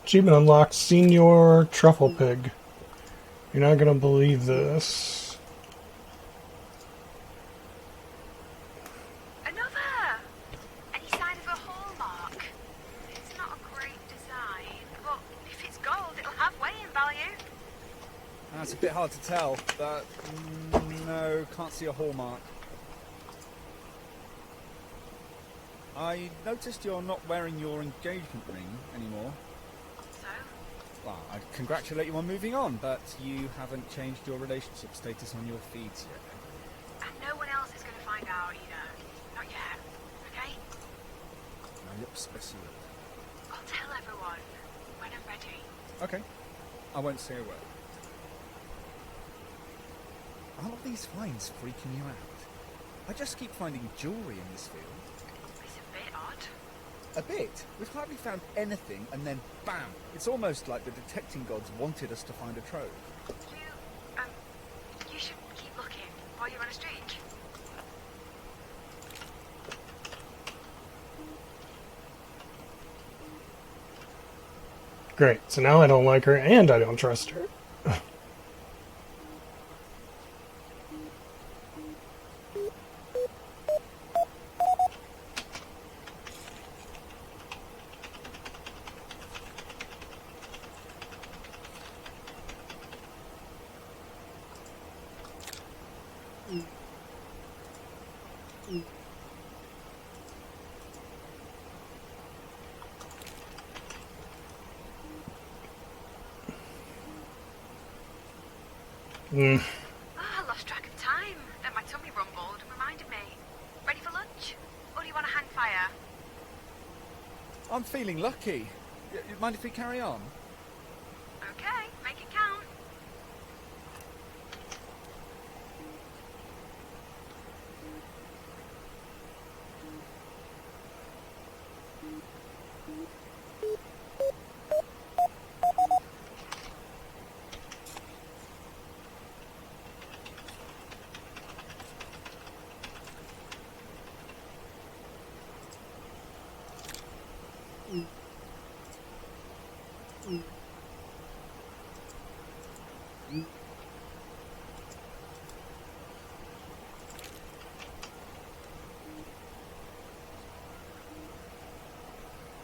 Achievement unlocked, Senior Trufflepig. You're not gonna believe this. Another! Any sign of a hallmark? It's not a great design, but if it's gold, it'll have weighing value. That's a bit hard to tell, but no, can't see a hallmark. I noticed you're not wearing your engagement ring anymore. So? Well, I congratulate you on moving on, but you haven't changed your relationship status on your feeds yet. And no one else is going to find out either. Not yet. Okay? My lips are sealed. I'll tell everyone when I'm ready. Okay, I won't say a word. Are all these finds freaking you out? I just keep finding jewellery in this field. It's a bit odd. A bit? We've hardly found anything, and then bam! It's almost like the detecting gods wanted us to find a trove. You should keep looking while you're on a streak. Great, so now I don't like her and I don't trust her. I lost track of time. Then my tummy rumbled and reminded me. Ready for lunch? Or do you want a hang fire? I'm feeling lucky. Mind if we carry on? Okay, make it count.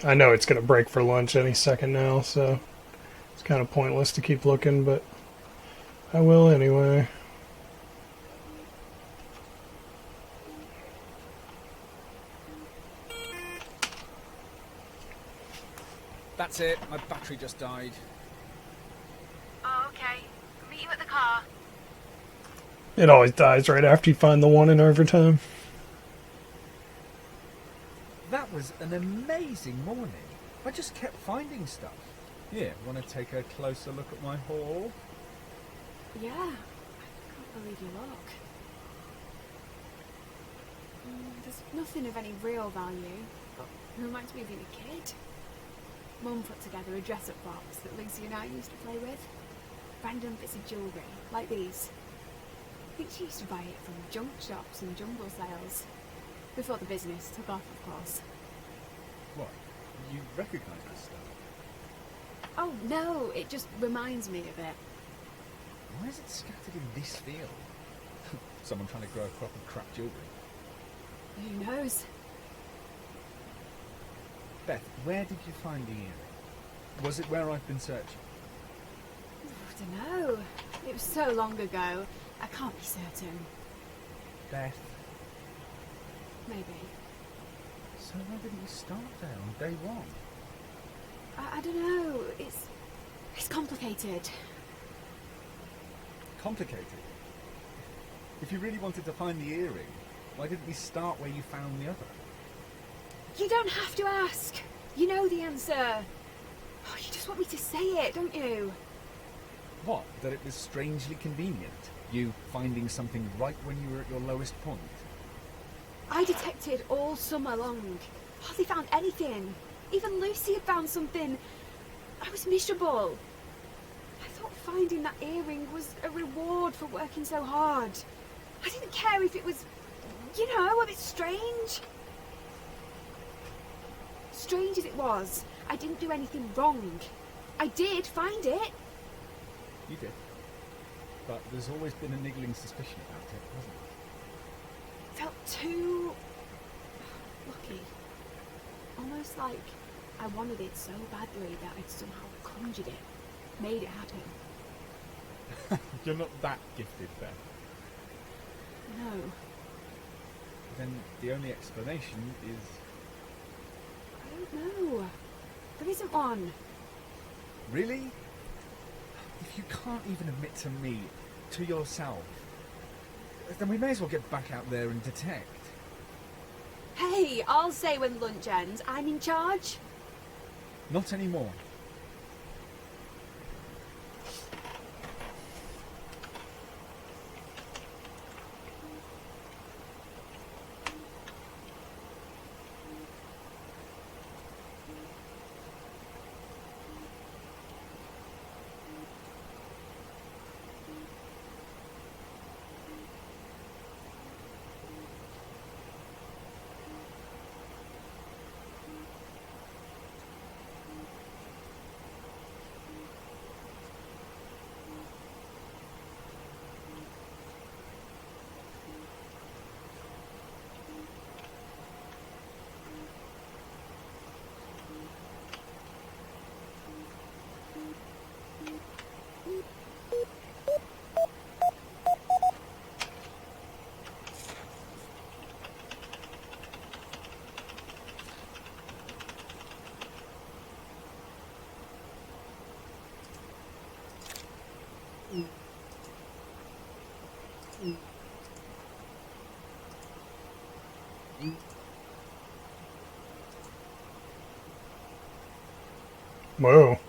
I know it's going to break for lunch any second now, so it's kind of pointless to keep looking, but I will anyway. That's it. My battery just died. Oh, okay. Meet you at the car. It always dies right after you find the one in overtime. That was an amazing morning. I just kept finding stuff. Here, want to take a closer look at my haul? Yeah, I can't believe you look. There's nothing of any real value, but it reminds me of being a kid. Mum put together a dress-up box that Lucy and I used to play with. Random bits of jewellery, like these. I think she used to buy it from junk shops and jumble sales. Before the business took off, of course. What? You recognise this stuff? Oh, no, it just reminds me of it. Why is it scattered in this field? Someone trying to grow a crop of crap jewellery. Who knows? Beth, where did you find the earring? Was it where I've been searching? I don't know. It was so long ago, I can't be certain. Beth. Maybe. So why didn't you start there on day one? I don't know. It's complicated. Complicated? If you really wanted to find the earring, why didn't we start where you found the other? You don't have to ask. You know the answer. Oh, you just want me to say it, don't you? What? That it was strangely convenient? You finding something right when you were at your lowest point? I detected all summer long. Hardly found anything. Even Lucy had found something. I was miserable. I thought finding that earring was a reward for working so hard. I didn't care if it was, you know, a bit strange. Strange as it was, I didn't do anything wrong. I did find it. You did. But there's always been a niggling suspicion about it, hasn't there? Felt too lucky. Almost like I wanted it so badly that I'd somehow conjured it, made it happen. You're not that gifted, Beth. No, Then the only explanation is... I don't know. There isn't one. Really? If you can't even admit to me, to yourself, then we may as well get back out there and detect. Hey, I'll say when lunch ends, I'm in charge. Not anymore. Whoa.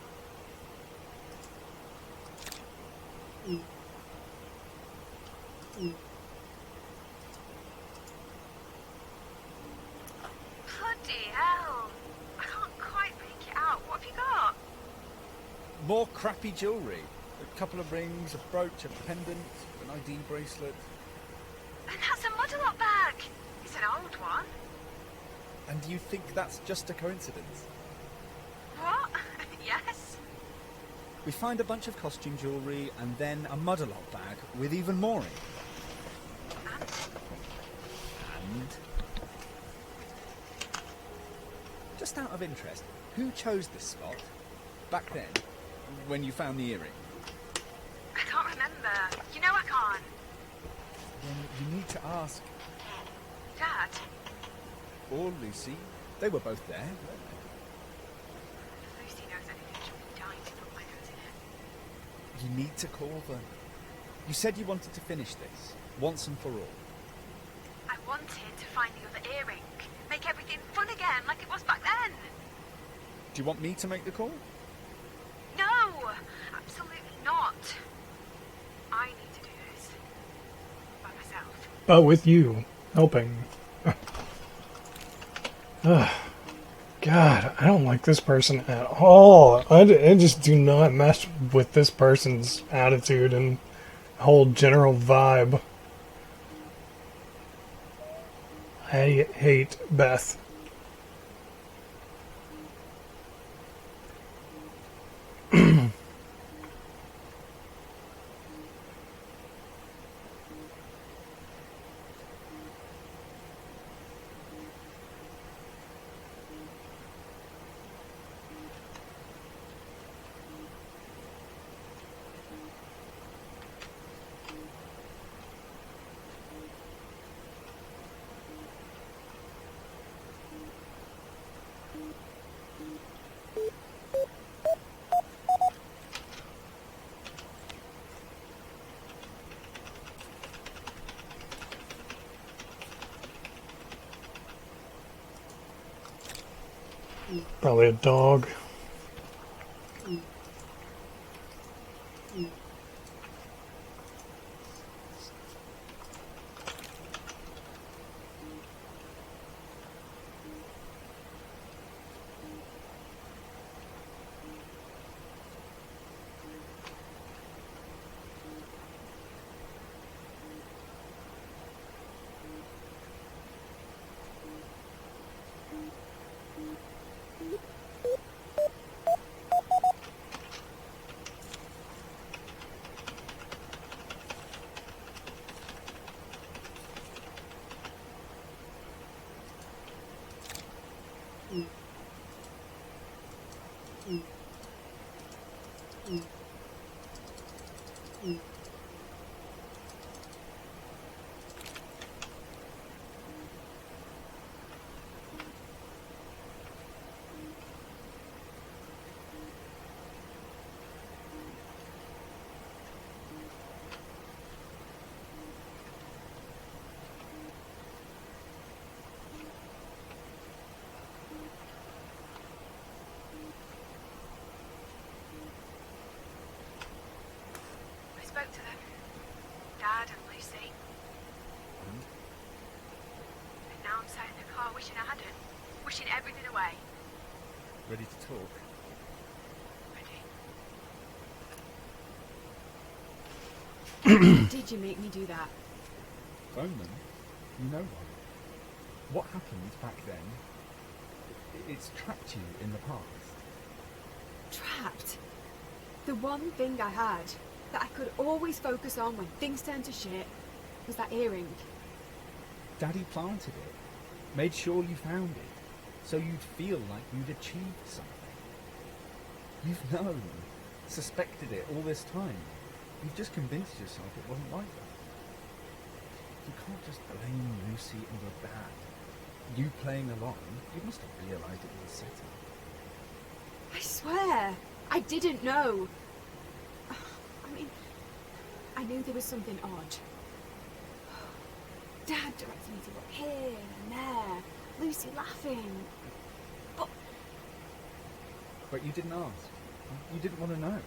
Bloody hell! I can't quite make it out. What have you got? More crappy jewellery. A couple of rings, a brooch, a pendant, an ID bracelet. And that's a Muddle-Up bag. It's an old one. And you think that's just a coincidence? What? Yes. We find a bunch of costume jewellery and then a Muddle-Up bag with even more in it. And... just out of interest, who chose this spot back then, when you found the earring? I can't remember. You know I can't. Then you need to ask. Dad? Or Lucy. They were both there, weren't Lucy knows anything. She'll be dying to put my nose in it. they? You need to call them. You said you wanted to finish this, once and for all. I wanted to find the other earring. Make everything fun again, like it was back then. Do you want me to make the call? No! Absolutely not. I need to do this. By myself. But with you helping. Ugh. God, I don't like this person at all. I just do not mesh with this person's attitude and whole general vibe. I hate Beth. Probably a dog. I spoke to them. Dad and Lucy. And now I'm sat in the car wishing I hadn't. Wishing everything away. Ready to talk? Ready. Did you make me do that? Phone them. You know why. What happened back then, it's trapped you in the past. Trapped. The one thing I had that I could always focus on when things turned to shit was that earring. Daddy planted it, made sure you found it, so you'd feel like you'd achieved something. You've known, suspected it all this time. You've just convinced yourself it wasn't like that. You can't just blame Lucy and your dad. You playing along, you must have realised it was a setup. I swear, I didn't know. I mean, I knew there was something odd. Dad directed me to look here and there, Lucy laughing. But But you didn't ask. You didn't want to know.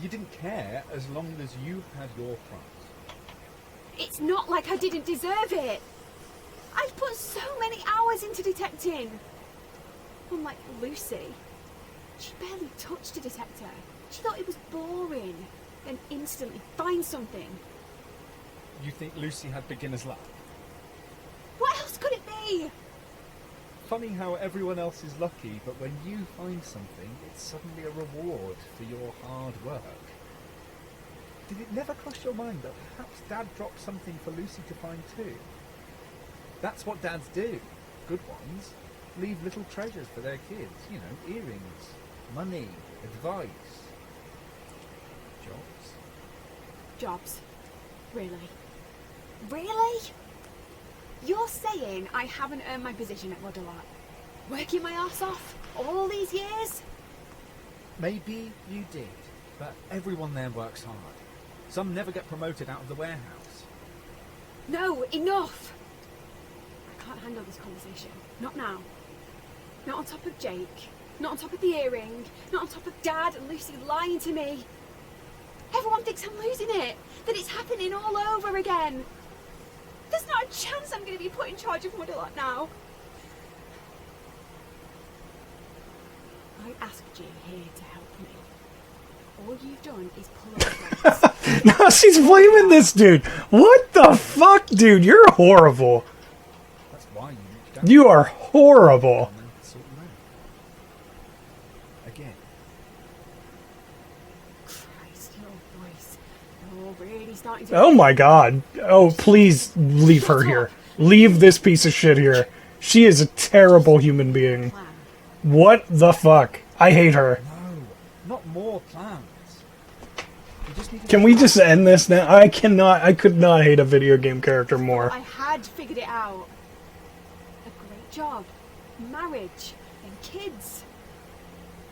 You didn't care as long as you had your prize. It's not like I didn't deserve it. I've put so many hours into detecting. Unlike Lucy, she barely touched a detector. She thought it was boring, then instantly find something. You think Lucy had beginner's luck? What else could it be? Funny how everyone else is lucky, but when you find something, it's suddenly a reward for your hard work. Did it never cross your mind that perhaps Dad dropped something for Lucy to find too? That's what dads do. Good ones. Leave little treasures for their kids. You know, earrings, money, advice. Jobs. Jobs. Really? Really? You're saying I haven't earned my position at Rodolart? Working my ass off all these years? Maybe you did, but everyone there works hard. Some never get promoted out of the warehouse. No, enough! I can't handle this conversation. Not now. Not on top of Jake. Not on top of the earring. Not on top of Dad and Lucy lying to me. Everyone thinks I'm losing it. That it's happening all over again. There's not a chance I'm going to be put in charge of Rodolart now. I asked you here to help me. All you've done is pull up weights. No, she's blaming this dude. What the fuck, dude? You're horrible. That's why you reached out. You are horrible. And then sort you out. Again. Christ, your voice. You're really starting to... Oh my god. Oh, please leave her here. Leave this piece of shit here. She is a terrible human being. Plan. What the fuck? I hate her. No, not more plans. You just need to Can we just end this now? I could not hate a video game character more. I had figured it out. A great job, marriage, and kids.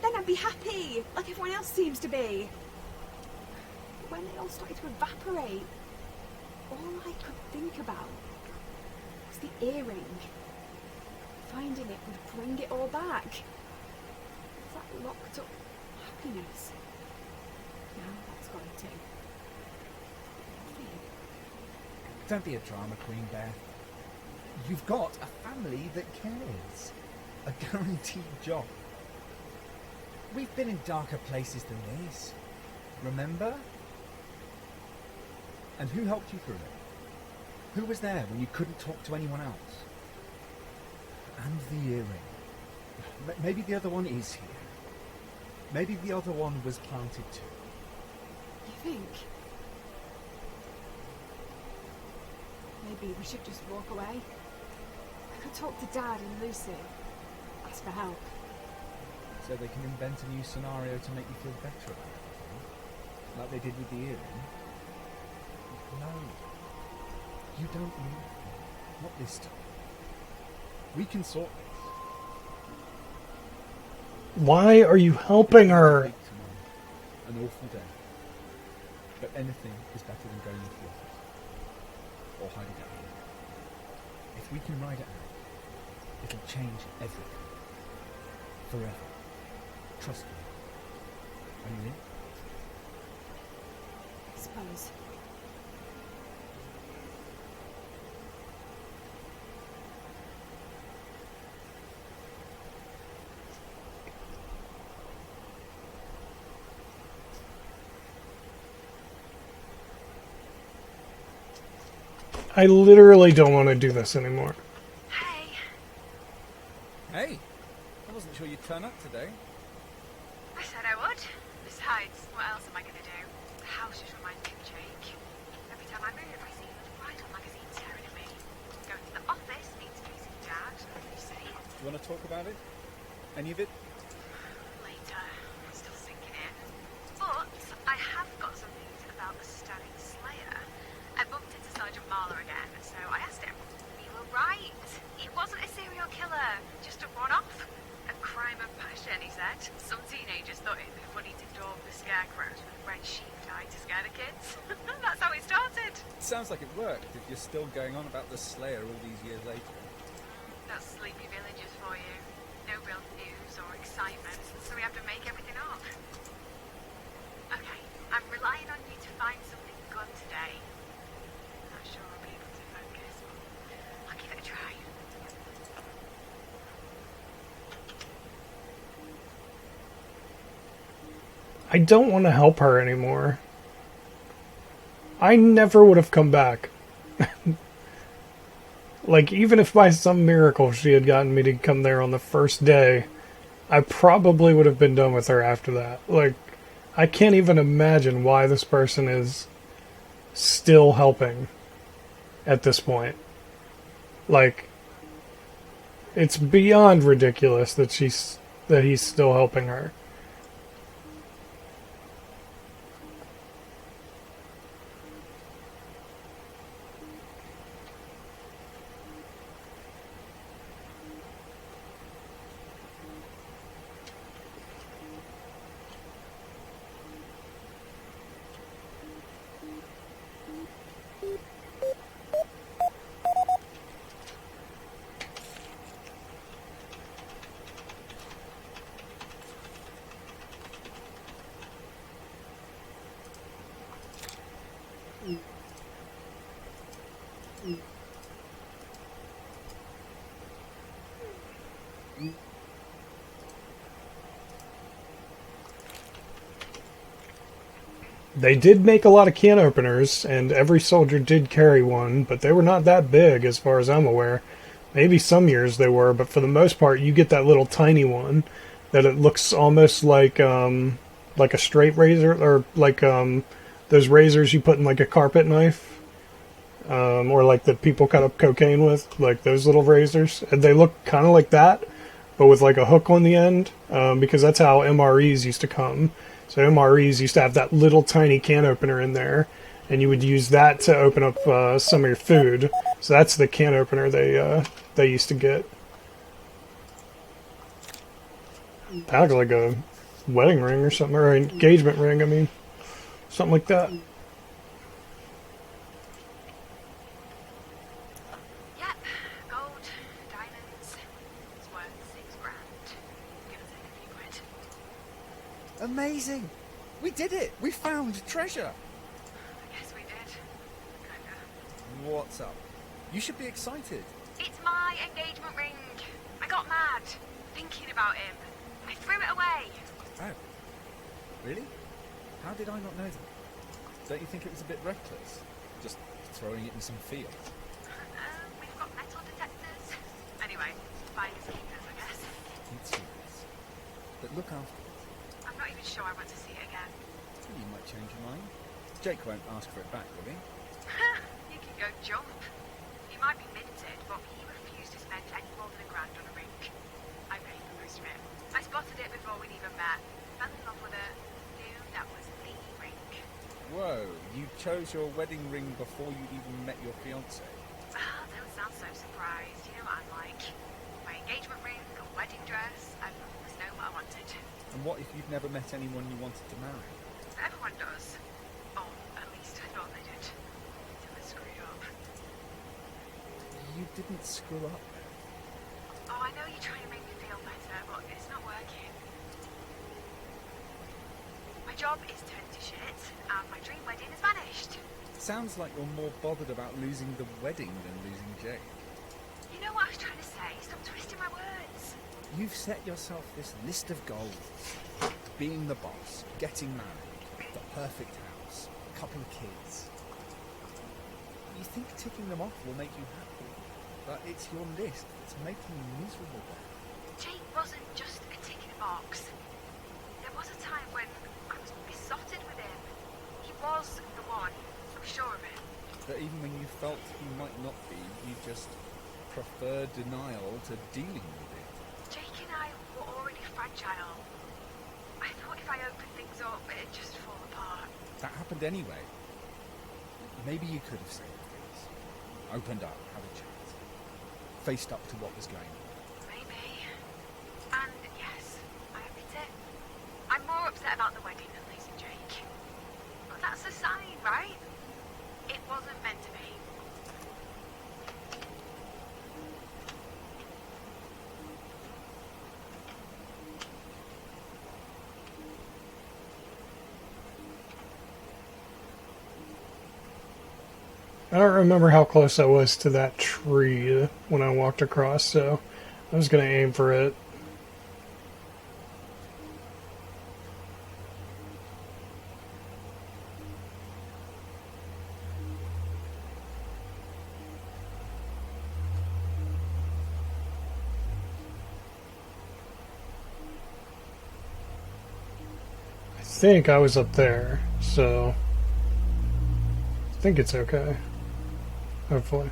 Then I'd be happy, like everyone else seems to be. But when they all started to evaporate, all I could think about was the earring. Finding it would bring it all back. It's that locked up happiness. Now that's gone too. Nothing. Don't be a drama queen, Beth. You've got a family that cares. A guaranteed job. We've been in darker places than this. Remember? And who helped you through it? Who was there when you couldn't talk to anyone else? And the earring. Maybe the other one is here. Maybe the other one was planted too. You think? Maybe we should just walk away? I could talk to Dad and Lucy. Ask for help. So they can invent a new scenario to make you feel better about it. Like they did with the earring. No. You don't need them. Not this time. We can sort this. Why are you helping her? Take tomorrow. An awful day. But anything is better than going into the office. Or hiding out here. If we can ride it out, it'll change everything. Forever. Trust me. Are you in? I suppose. I literally don't want to do this anymore. Hey, Hey! I wasn't sure you'd turn up today. I said I would. Besides, what else am I going to do? The house just reminds me of Jake. Every time I move, I see little bridal magazines staring at me. Going to the office means facing Dad. You say it Do you want to talk about it? Any of it? later. I'm still sinking in. But I have got some news about the stunning Slayer. I bumped into Sergeant Marler again, so I asked him. We were right. He wasn't a serial killer, just a one-off. A crime of passion, he said. Some teenagers thought it'd be funny to daub the scarecrows with red sheep dye to scare the kids. That's how it started. Sounds like it worked if you're still going on about the Slayer all these years later. That's sleepy villagers for you. No real news or excitement. So we make everything up. Okay, I'm relying on you to find something good today. Not sure I'll be able to focus, but I'll give it a try. I don't want to help her anymore. I never would have come back. Like, even if by some miracle she had gotten me to come there on the first day, I probably would have been done with her after that. Like, I can't even imagine why this person is still helping at this point. Like, it's beyond ridiculous that he's still helping her. They did make a lot of can openers, and every soldier did carry one, but they were not that big as far as I'm aware. Maybe some years they were, but for the most part you get that little tiny one that it looks almost like a straight razor, or like those razors you put in like a carpet knife, or like that people cut up cocaine with, like those little razors. And they look kind of like that, but with like a hook on the end, because that's how MREs used to come. So MREs used to have that little tiny can opener in there, and you would use that to open up some of your food. So that's the can opener they used to get. That looks like a wedding ring or something, or an engagement ring, I mean. Something like that. Yep, gold, diamonds. It's worth $6 grand. Give us a few quid. Amazing! We did it! We found treasure! I guess we did. Kinda. What's up? You should be excited. It's my engagement ring. I got mad thinking about him. I threw it away. Oh. Really? How did I not know that? Don't you think it was a bit reckless? Just throwing it in some field? We've got metal detectors. Anyway, finders keepers, I guess. It's serious. But look after it. I'm not even sure I want to see it again. You might change your mind. Jake won't ask for it back, will he? You can go jump. He might be minted, but he refused to spend any more than $1 grand on a ring. I paid for most of it. I spotted it before we'd even met. Fell in love with it. Knew that was the ring. Whoa, you chose your wedding ring before you'd even met your fiancé? Don't sound so surprised. You know what I'm like. My engagement ring, a wedding dress, I've always known what I wanted. And what if you'd never met anyone you wanted to marry? Everyone does. Or at least I thought they did. Until I screwed up. You didn't screw up. Oh, I know you're trying to make me feel better, but it's not working. My job is turned to shit, and my dream wedding has vanished. Sounds like you're more bothered about losing the wedding than losing Jake. You know what I was trying to say? Stop twisting my words. You've set yourself this list of goals. Being the boss, getting married, the perfect house, a couple of kids. You think ticking them off will make you happy, but it's your list that's making you miserable. Jake wasn't just a tick in a box. There was a time when I was besotted with him. He was the one, I'm sure of it. But even when you felt he might not be, you just preferred denial to dealing with it. Jake and I were already fragile. I thought if I opened things up, it'd just fall apart. That happened anyway. Maybe you could have said things. Opened up, had a chat. Faced up to what was going on. Maybe. And yes, I admit it. I'm more upset about the wedding than losing Jake. But that's a sign, right? It wasn't meant to be. I don't remember how close I was to that tree when I walked across, so I was going to aim for it. I think I was up there, so I think it's okay. Hopefully.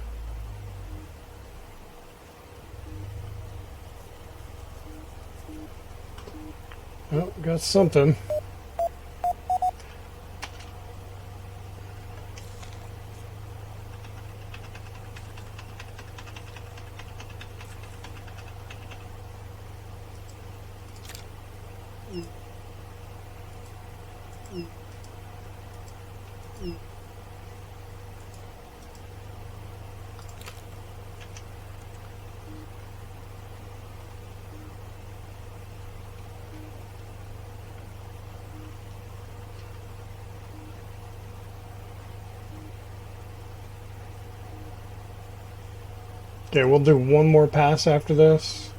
Oh, got something. Okay, we'll do one more pass after this,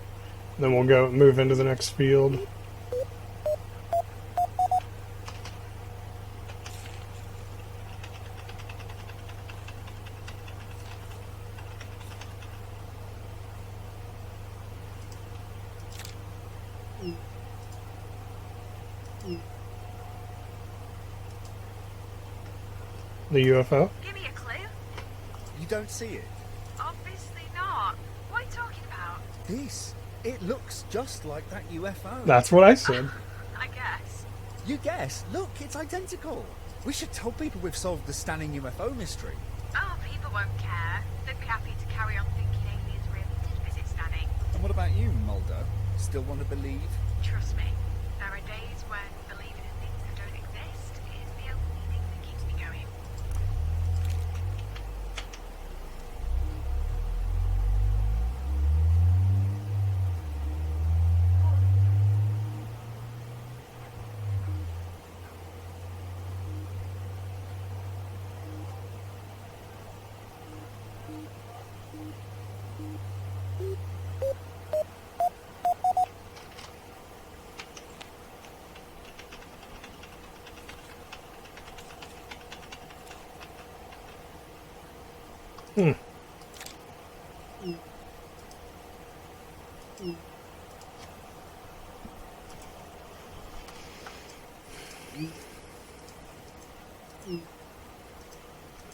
then we'll go move into the next field. The UFO? Give me a clue. You don't see it? Obviously not. What are you talking about? This. It looks just like that UFO. That's what I said. I guess. You guess. Look, it's identical. We should tell people we've solved the stunning UFO mystery. Oh, people won't care. They'd be happy to carry on thinking aliens really did visit Stanning. And what about you, Mulder? Still want to believe? Trust me, there are days when believing in things that don't exist is the only thing that keeps me going.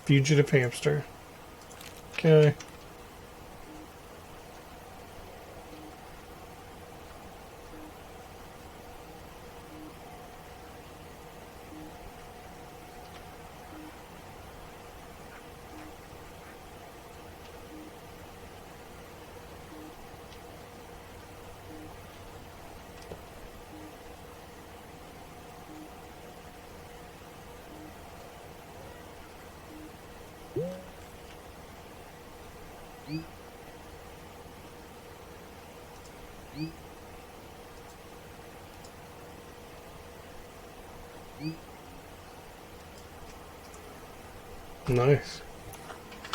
Fugitive hamster. Okay. Nice.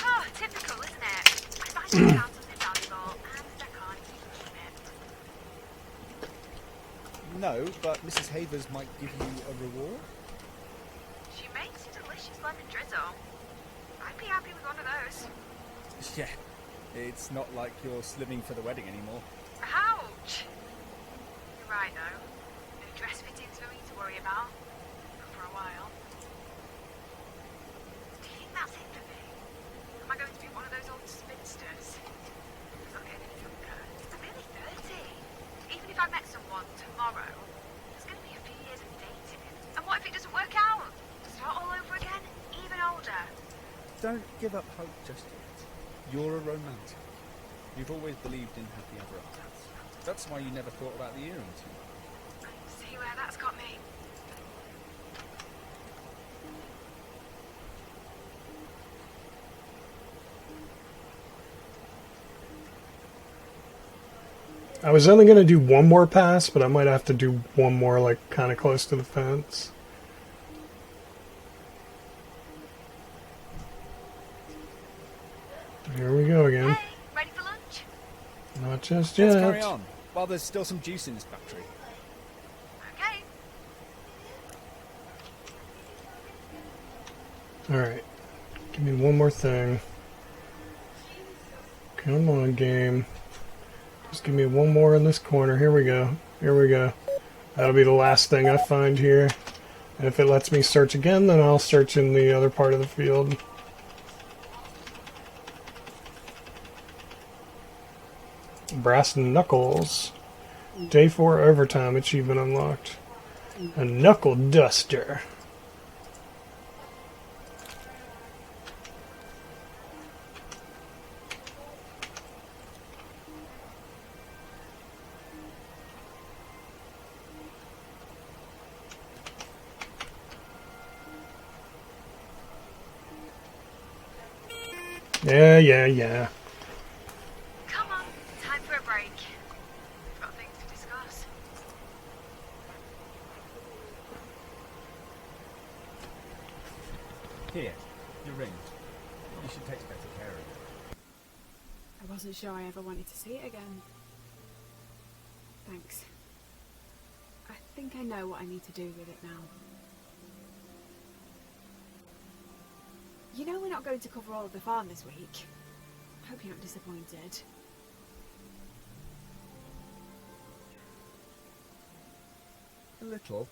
Oh, typical, isn't it? I finally found something valuable, and I can't even keep it. No, but Mrs. Havers might give you a reward. She makes a delicious lemon drizzle. I'd be happy with one of those. Yeah, it's not like you're slimming for the wedding anymore. Ouch! You're right, though. No dress fittings for me to worry about. Not for a while. Do you think that's it for me? Am I going to be one of those old spinsters? I'm not getting any younger. I'm nearly 30. Even if I met someone tomorrow, there's going to be a few years of dating. And what if it doesn't work out? Start all over again? Even older? Don't give up hope just yet. You're a romantic. You've always believed in happy ever afters. That's why you never thought about the earrings. See where that's got me. I was only going to do one more pass, but I might have to do one more, like, kind of close to the fence. Here we go again. Hey, ready for lunch? Not just Let's yet. carry on, while there's still some juice in this battery. Okay. Alright. Give me one more thing. Come on, game. Just give me one more in this corner. Here we go. Here we go. That'll be the last thing I find here. And if it lets me search again, then I'll search in the other part of the field. Brass knuckles. Day 4 overtime achievement unlocked. A knuckle duster. Yeah. Come on, time for a break. We've got things to discuss. Here, your ring. You should take better care of it. I wasn't sure I ever wanted to see it again. Thanks. I think I know what I need to do with it now. You know we're not going to cover all of the farm this week. Hope you're not disappointed. A little.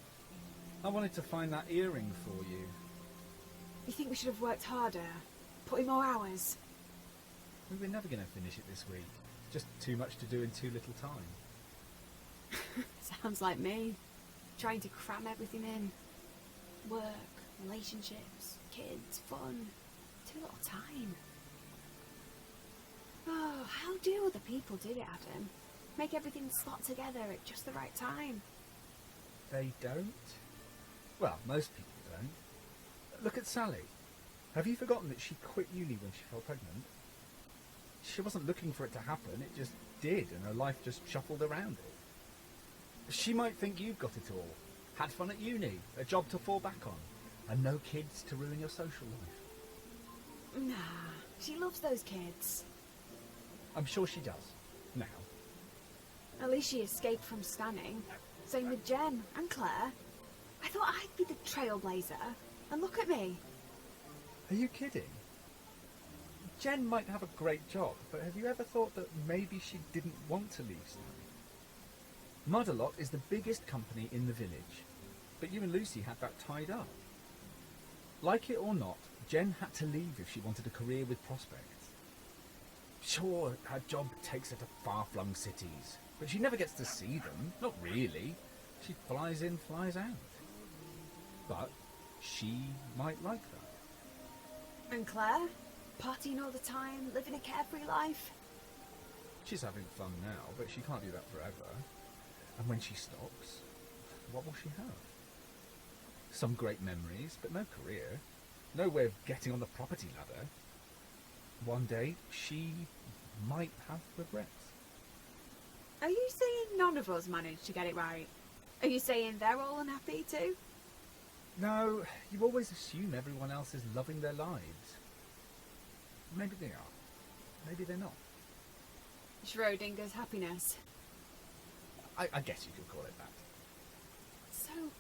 I wanted to find that earring for you. You think we should have worked harder? Put in more hours? We were never going to finish it this week. Just too much to do in too little time. Sounds like me. Trying to cram everything in. Work, relationships, kids, fun. Too little time. Oh, how do other people do it, Adam? Make everything slot together at just the right time. They don't? Well, most people don't. Look at Sally. Have you forgotten that she quit uni when she fell pregnant? She wasn't looking for it to happen, it just did, and her life just shuffled around it. She might think you've got it all. Had fun at uni, a job to fall back on, and no kids to ruin your social life. Nah, she loves those kids. I'm sure she does. Now. At least she escaped from stunning. Same with Jen and Claire. I thought I'd be the trailblazer, and look at me. Are you kidding? Jen might have a great job, but have you ever thought that maybe she didn't want to leave Sally? Mudalot is the biggest company in the village, but you and Lucy had that tied up. Like it or not, Jen had to leave if she wanted a career with prospects. Sure, her job takes her to far-flung cities, but she never gets to see them, not really. She flies in, flies out. But she might like that. And Claire? Partying all the time, living a carefree life? She's having fun now, but she can't do that forever. And when she stops, what will she have? Some great memories, but no career. No way of getting on the property ladder. One day, she might have regrets. Are you saying none of us managed to get it right? Are you saying they're all unhappy too? No, you always assume everyone else is loving their lives. Maybe they are. Maybe they're not. Schrodinger's happiness. I guess you could call it that. So,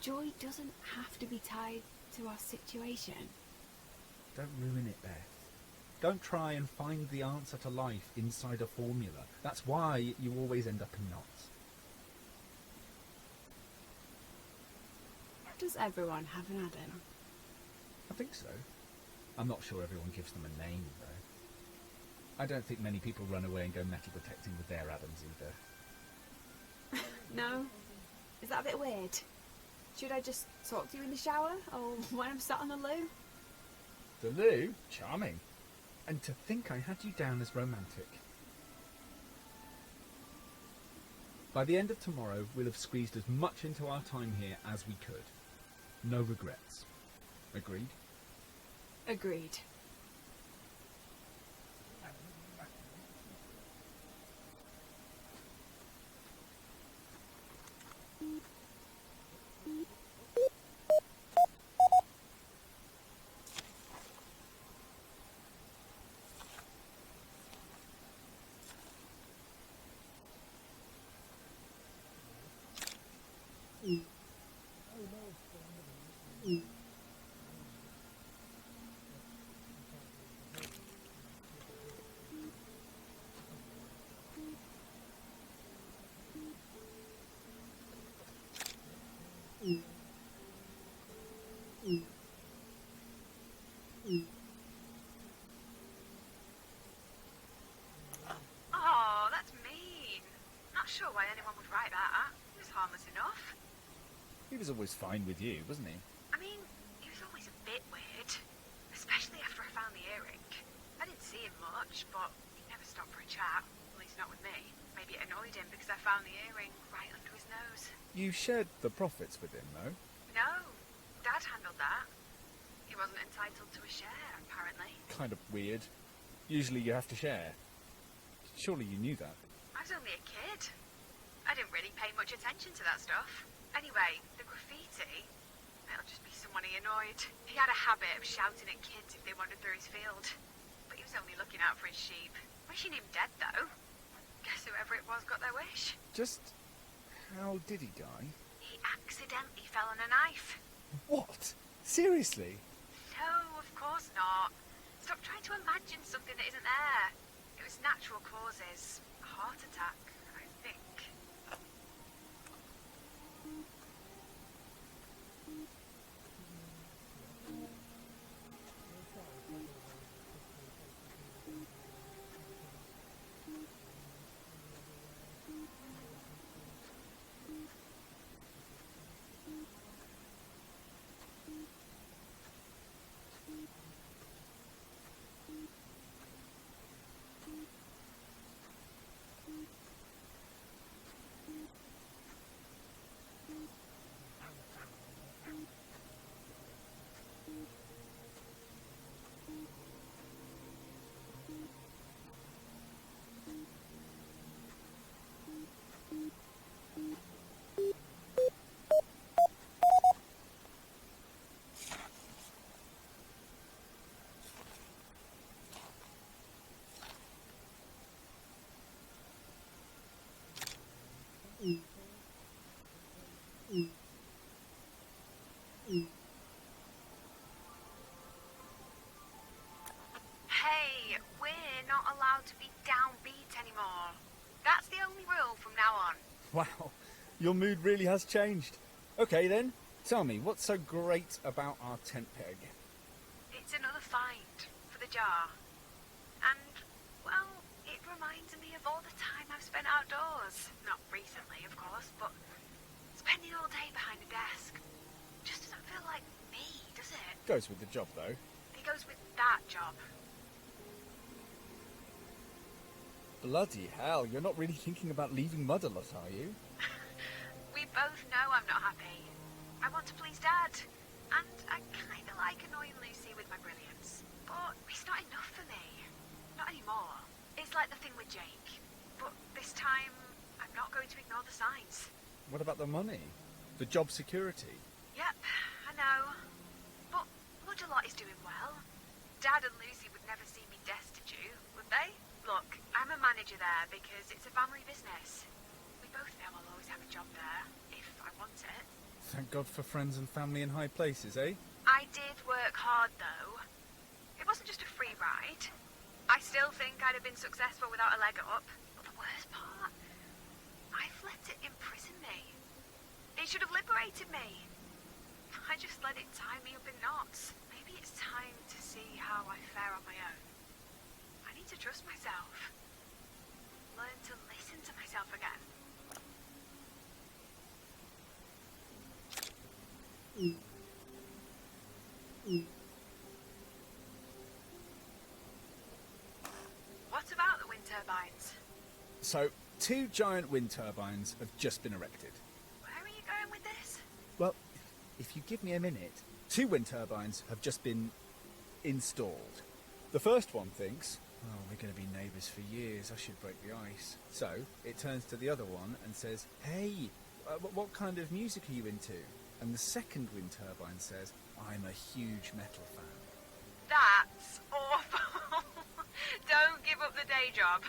joy doesn't have to be tied to our situation. Don't ruin it, Beth. Don't try and find the answer to life inside a formula. That's why you always end up in knots. Does everyone have an Adam? I think so. I'm not sure everyone gives them a name, though. I don't think many people run away and go metal detecting with their Adams either. No? Is that a bit weird? Should I just talk to you in the shower, or when I'm sat on the loo? The loo? Charming. And to think I had you down as romantic. By the end of tomorrow, we'll have squeezed as much into our time here as we could. No regrets. Agreed? Agreed. Oh, that's mean. Not sure why anyone would write that. It was harmless enough. He was always fine with you, wasn't he? I mean, he was always a bit weird. Especially after I found the earring. I didn't see him much, but he never stopped for a chat. At least not with me. Maybe it annoyed him because I found the earring right under his nose. You shared the profits with him, though. No, Dad handled that. He wasn't entitled to a share, apparently. Kind of weird. Usually you have to share. Surely you knew that. I was only a kid. I didn't really pay much attention to that stuff. Anyway, the graffiti, it'll just be someone he annoyed. He had a habit of shouting at kids if they wandered through his field. But he was only looking out for his sheep. Wishing him dead, though. Guess whoever it was got their wish. Just how did he die? He accidentally fell on a knife. What? Seriously? No, of course not. Stop trying to imagine something that isn't there. It was natural causes. A heart attack, I think. Hey, we're not allowed to be downbeat anymore. That's the only rule from now on. Wow, your mood really has changed. Okay then, tell me, what's so great about our tent peg? It's another find for the jar. And, well, it reminds me of all the time I've spent outdoors. Not recently, of course, but spending all day behind a desk just doesn't feel like me, does it? Goes with the job though. It goes with that job. Bloody hell, you're not really thinking about leaving mud a lot, are you? We both know I'm not happy. I want to please Dad. And I kind of like annoying Lucy with my brilliance. But it's not enough for me. Not anymore. It's like the thing with Jake. But this time, I'm not going to ignore the signs. What about the money? The job security? Yep, I know. But Mudalot is doing well. Dad and Lucy would never see me destitute, would they? Look, I'm a manager there because it's a family business. We both know I'll always have a job there, if I want it. Thank God for friends and family in high places, eh? I did work hard, though. It wasn't just a free ride. I still think I'd have been successful without a leg up. But the worst part, I've let it imprison me. It should have liberated me. I just let it tie me up in knots. Maybe it's time to see how I fare on my own. I need to trust myself. Learn to listen to myself again. What about the wind turbines? So, 2 giant wind turbines have just been erected. Where are you going with this? Well, if you give me a minute, 2 wind turbines have just been installed. The first one thinks, oh, we're going to be neighbours for years, I should break the ice. So, it turns to the other one and says, hey, what kind of music are you into? And the second wind turbine says, I'm a huge metal fan. That's awful. Don't give up the day job.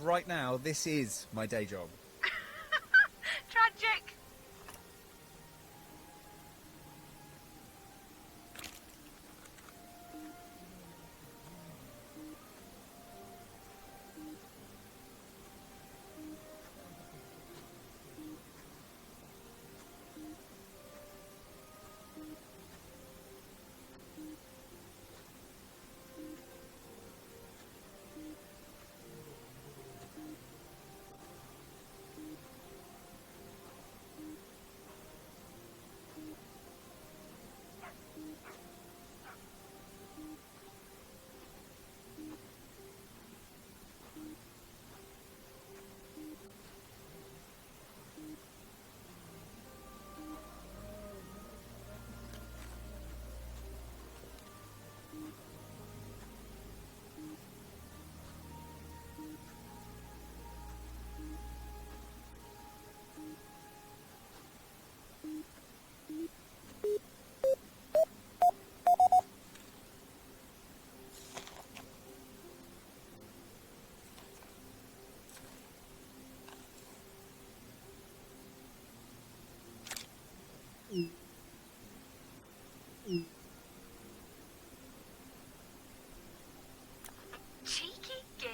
Right now, this is my day job. Cheeky git.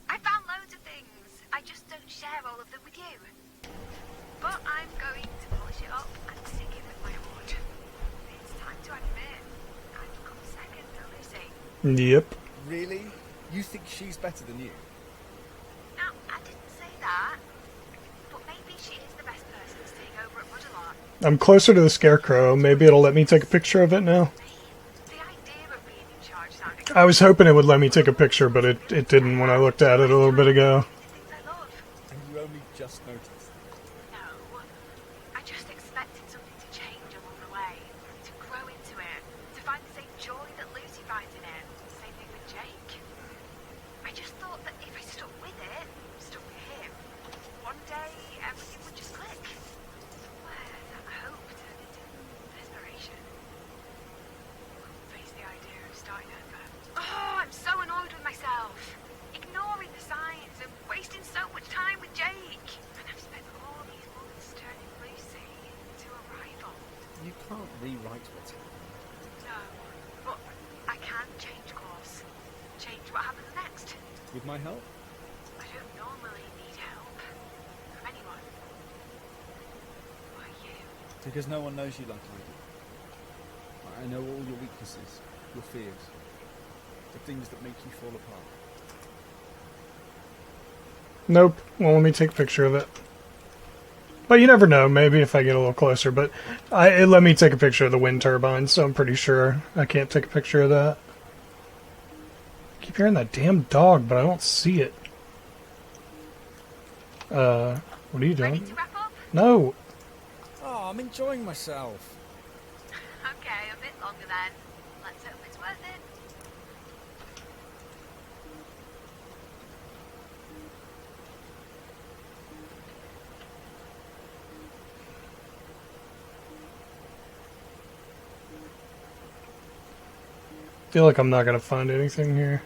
I found loads of things. I just don't share all of them with you. But I'm going to polish it up and stick it with my wood. It's time to admit, I've come second to Lucy. Yep. Really? You think she's better than you? Now, I didn't say that. But maybe she is the best person staying over at Woodalot. I'm closer to the scarecrow. Maybe it'll let me take a picture of it now. The idea of being in charge sounded I was hoping it would let me take a picture, but it didn't when I looked at it a little bit ago. things I love. And you only just noticed. No, I just expected something to change along the way, to grow into it, to find the same joy that Lucy finds in it. Same thing with Jake. I just thought that if I stuck with it, stuck with him, one day everything would just click. Where that hope turned into desperation. Couldn't face the idea of starting over. Oh, I'm so annoyed with myself. Ignoring the signs and wasting so much time with Jake. And I've spent all these months turning Lucy into a rival. You can't rewrite what's happened. No, but I can change course. Change what happens next. With my help? I don't normally need help from anyone. Why you? Because no one knows you like I do. I know all your weaknesses, your fears, the things that make you fall apart. Nope. Well, let me take a picture of it. But you never know. Maybe if I get a little closer. But it let me take a picture of the wind turbine, so I'm pretty sure I can't take a picture of that. I keep hearing that damn dog, but I don't see it. What are you Ready doing? to wrap up? No. Oh, I'm enjoying myself. Okay, a bit longer then. Let's hope it's worth it. Feel like I'm not gonna find anything here.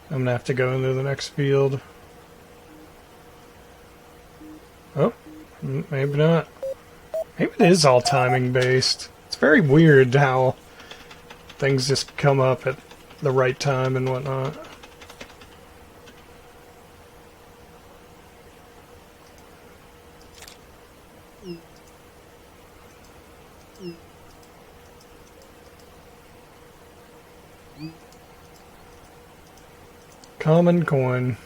I'm gonna have to go into the next field. Oh, maybe not. Maybe it is all timing based. It's very weird how things just come up at the right time and whatnot. Common coin.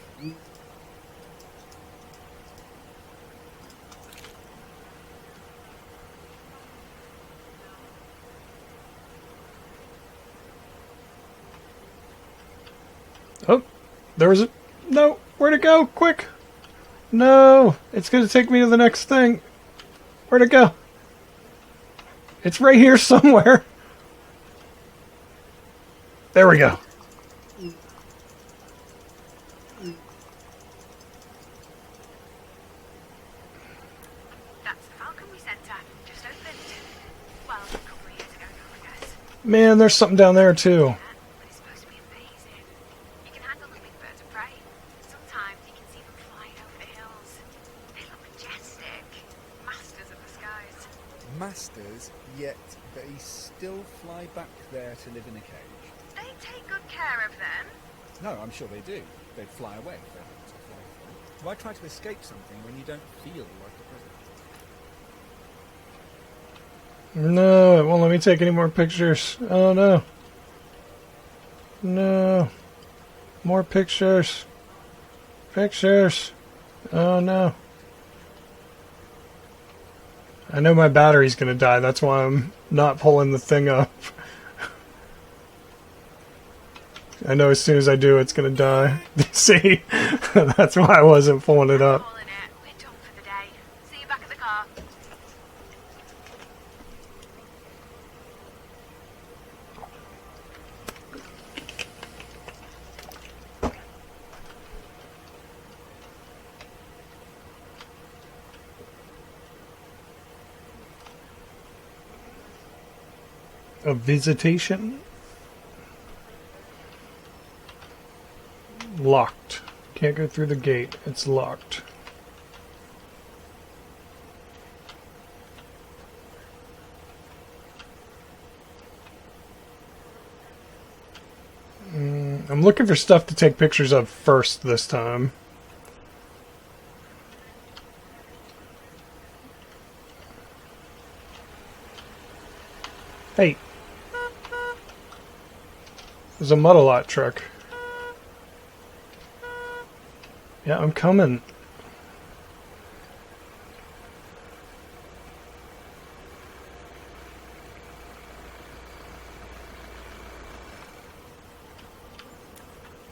Oh, there was a... No, where'd it go? Quick! No, it's gonna take me to the next thing. Where'd it go? It's right here somewhere. There we go. That's the Falconry Centre, just opened. Well, a couple of years ago now, I guess. Man, there's something down there too. But it's supposed to be amazing. You can handle the big birds of prey. Sometimes you can see them flying over the hills. They look majestic. Masters of the skies. Masters, yet they still fly back there to live in a cage. They take good care of them. No, I'm sure they do. They'd fly away if they had to fly. Why try to escape something when you don't feel like a prisoner? No, it won't let me take any more pictures. Oh no. No. More pictures. Pictures. Oh no. I know my battery's gonna die, that's why I'm not pulling the thing up. I know as soon as I do it's gonna die. See? That's why I wasn't pulling it up. Calling it. We're done for the day. See you back at the car. A visitation? Locked. Can't go through the gate. It's locked. I'm looking for stuff to take pictures of first this time. Hey. There's a Muddalot truck. Yeah, I'm coming.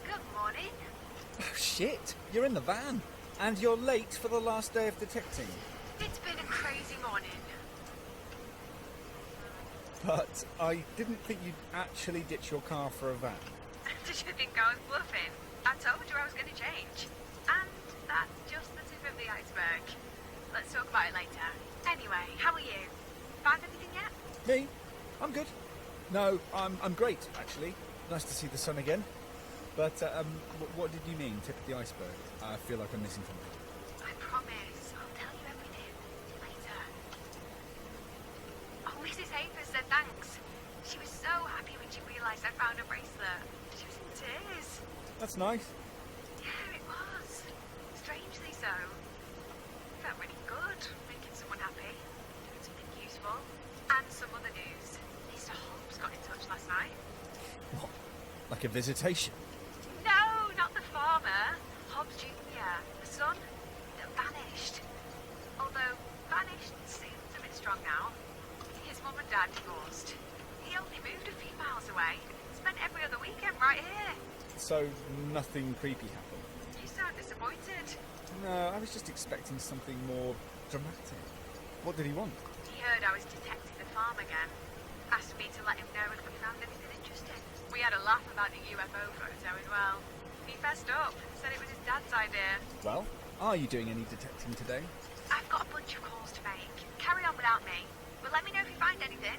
Good morning. Oh, shit! You're in the van! And you're late for the last day of detecting. It's been a crazy morning. But I didn't think you'd actually ditch your car for a van. Did you think I was bluffing? I told you I was going to change. And that's just the tip of the iceberg. Let's talk about it later. Anyway, how are you? Found anything yet? Me? I'm good. No, I'm great, actually. Nice to see the sun again. But, what did you mean, tip of the iceberg? I feel like I'm missing something. I promise. I'll tell you everything later. Oh, Mrs. Havers said thanks. She was so happy when she realised I found a bracelet. She was in tears. That's nice. Yeah, it was. Strangely so. Felt really good, making someone happy. Doing something useful. And some other news. Mr. Hobbs got in touch last night. What? Like a visitation? No, not the farmer. Hobbs Jr., the son that vanished. Although vanished seems a bit strong now. His mum and dad divorced. He only moved a few miles away. Spent every other weekend right here. So, nothing creepy happened? You sound disappointed. No, I was just expecting something more dramatic. What did he want? He heard I was detecting the farm again. Asked me to let him know if we found anything interesting. We had a laugh about the UFO photo as well. He fessed up, said it was his dad's idea. Well, are you doing any detecting today? I've got a bunch of calls to make. Carry on without me. But let me know if you find anything.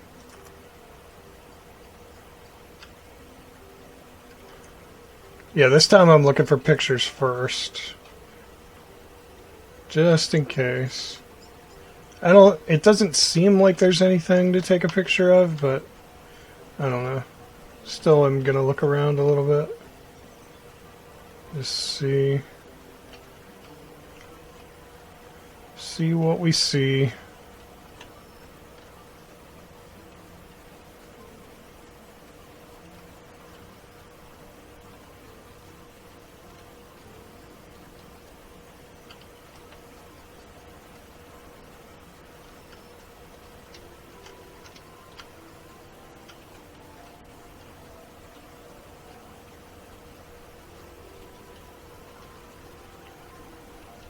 Yeah, this time I'm looking for pictures first. Just in case. It doesn't seem like there's anything to take a picture of, but I don't know. Still, I'm gonna look around a little bit. Just see what we see.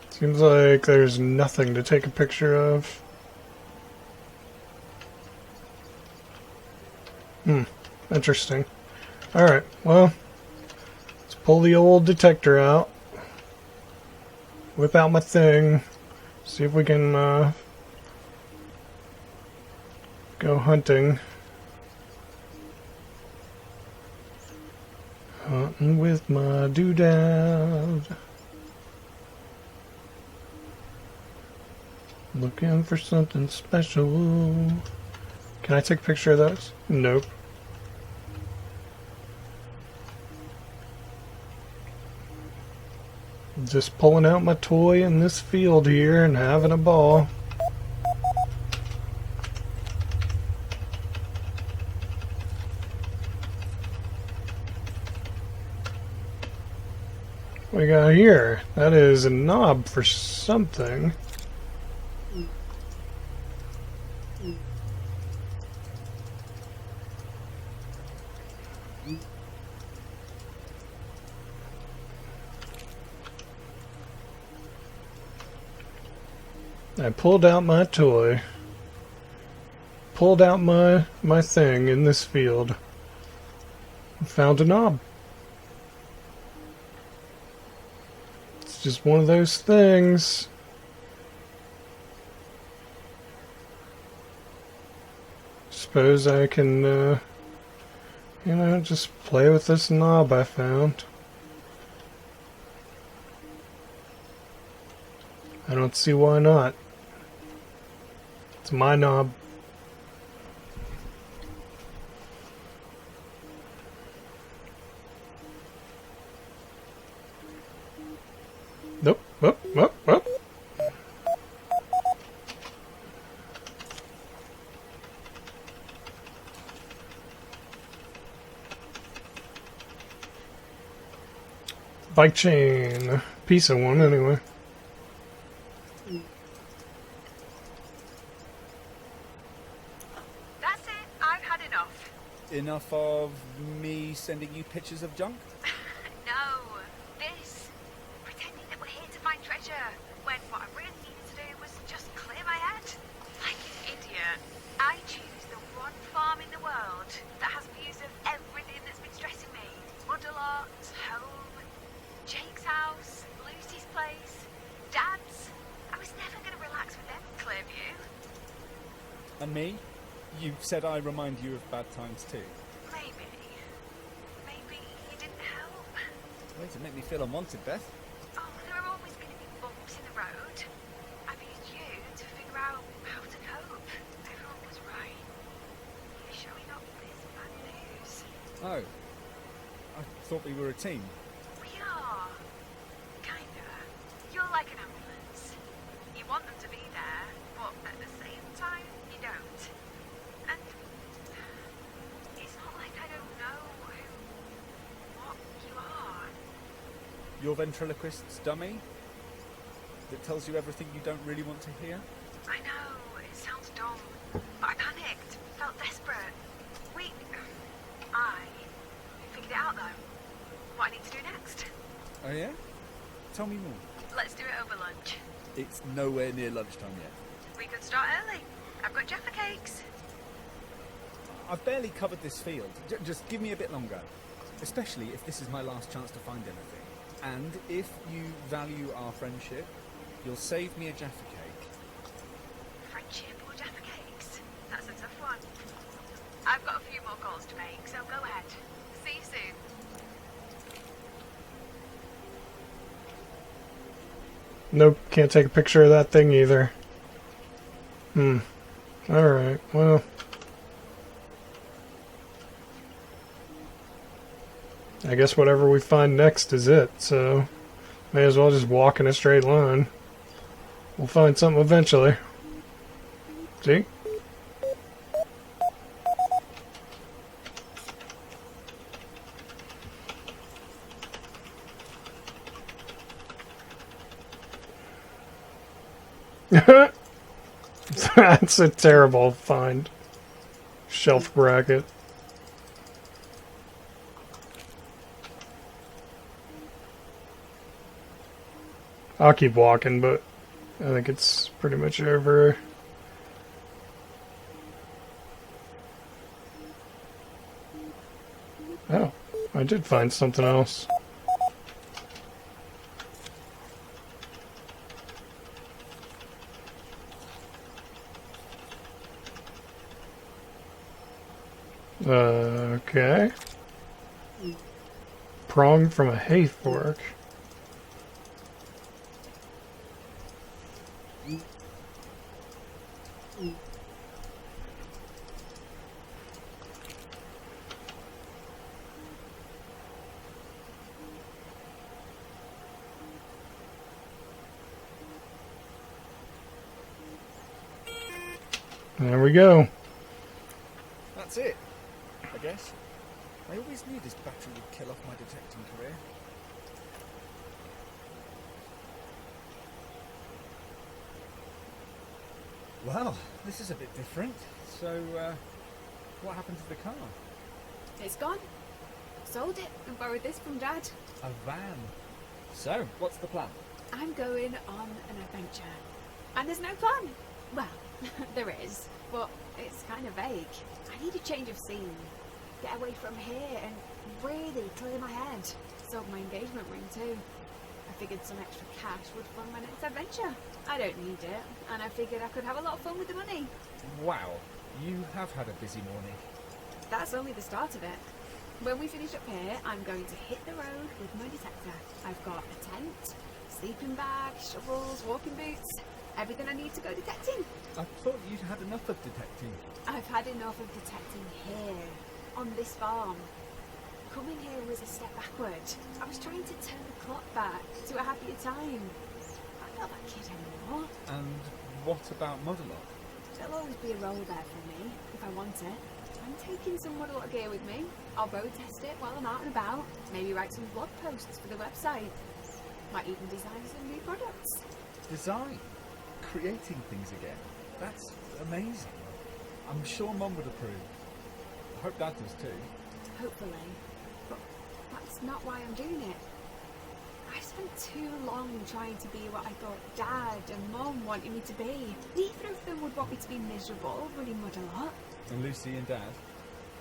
Seems like there's nothing to take a picture of. Interesting. Alright, well, let's pull the old detector out. Whip out my thing. See if we can go hunting. Hunting with my doodad. Looking for something special. Can I take a picture of those? Nope. Just pulling out my toy in this field here and having a ball. What we got here? That is a knob for something. I pulled out my toy. Pulled out my thing in this field. Found a knob. It's just one of those things. Suppose I can, just play with this knob I found. I don't see why not. It's my knob. Nope, nope, nope, nope. Bike chain. Piece of one, anyway. That's it. I've had enough. Enough of me sending you pictures of junk? No. This. Pretending that we're here to find treasure, when what I really needed to do was just clear my head. Like an idiot. I choose the one farm in the world that has views of everything that's been stressing me. Woodalot's, home, Jake's house, Lucy's place, Dad's. I was never going to relax with them in Clearview. And me? You said I remind you of bad times too. Maybe. Maybe you didn't help. Way to make me feel unwanted, Beth. Oh, there are always going to be bumps in the road. I've used you to figure out how to cope. Everyone was right. You're showing up this bad news. Oh. I thought we were a team. We are. Kinda. You're like an ambulance. You want them to be there, but at the same time, you don't. And it's not like I don't know what you are. Your ventriloquist's dummy? That tells you everything you don't really want to hear? I know, it sounds dumb, but I panicked, felt desperate. I figured it out though. What I need to do next. Oh yeah? Tell me more. Let's do it over lunch. It's nowhere near lunchtime yet. We could start early. I've got Jaffa cakes. I've barely covered this field. Just give me a bit longer. Especially if this is my last chance to find anything. And if you value our friendship, you'll save me a Jaffa cake. Friendship or Jaffa cakes? That's a tough one. I've got a few more calls to make, so go ahead. See you soon. Nope, can't take a picture of that thing either. Alright, well. I guess whatever we find next is it, so may as well just walk in a straight line. We'll find something eventually. See? That's a terrible find. Shelf bracket. I'll keep walking, but I think it's pretty much over. Oh, I did find something else. Okay. Prong from a hay fork. There we go. That's it, I guess. I always knew this battery would kill off my detecting career. Well, this is a bit different. So, what happened to the car? It's gone. Sold it and borrowed this from Dad. A van. So, what's the plan? I'm going on an adventure. And there's no plan. Well, there is, but it's kind of vague. I need a change of scene. Get away from here and really clear my head. Sold my engagement ring too. I figured some extra cash would fund my next adventure. I don't need it, and I figured I could have a lot of fun with the money. Wow, you have had a busy morning. That's only the start of it. When we finish up here, I'm going to hit the road with my detector. I've got a tent, Sleeping bag, shovels, walking boots, everything I need to go detecting. I thought you'd had enough of detecting. I've had enough of detecting here, on this farm. Coming here was a step backward. I was trying to turn the clock back to a happier time. I'm not that kid anymore. And what about Modelot? There'll always be a role there for me, if I want it. I'm taking some Modelot gear with me. I'll road test it while I'm out and about. Maybe write some blog posts for the website. Might even design some new products. Design? Creating things again? That's amazing. I'm sure Mum would approve. I hope Dad does too. Hopefully. But that's not why I'm doing it. I spent too long trying to be what I thought Dad and Mum wanted me to be. Neither of them would want me to be miserable, running mud a lot. And Lucy and Dad?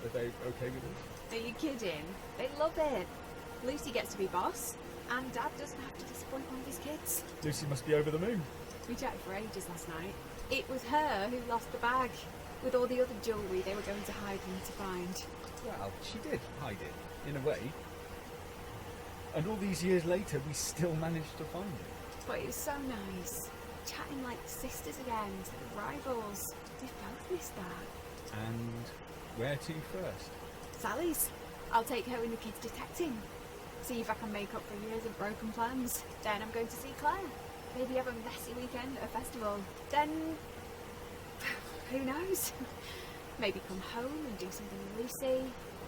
Are they okay with it? Are you kidding? They love it. Lucy gets to be boss, and Dad doesn't have to disappoint one of his kids. Lucy must be over the moon. We chatted for ages last night. It was her who lost the bag, with all the other jewellery they were going to hide me to find. Well, she did hide it, in a way. And all these years later, we still managed to find it. But it was so nice. Chatting like sisters again, instead of rivals. We've both missed that. And where to first? Sally's. I'll take her and the kids detecting. See if I can make up for years of broken plans. Then I'm going to see Claire. Maybe have a messy weekend at a festival. Then... who knows? Maybe come home and do something with Lucy.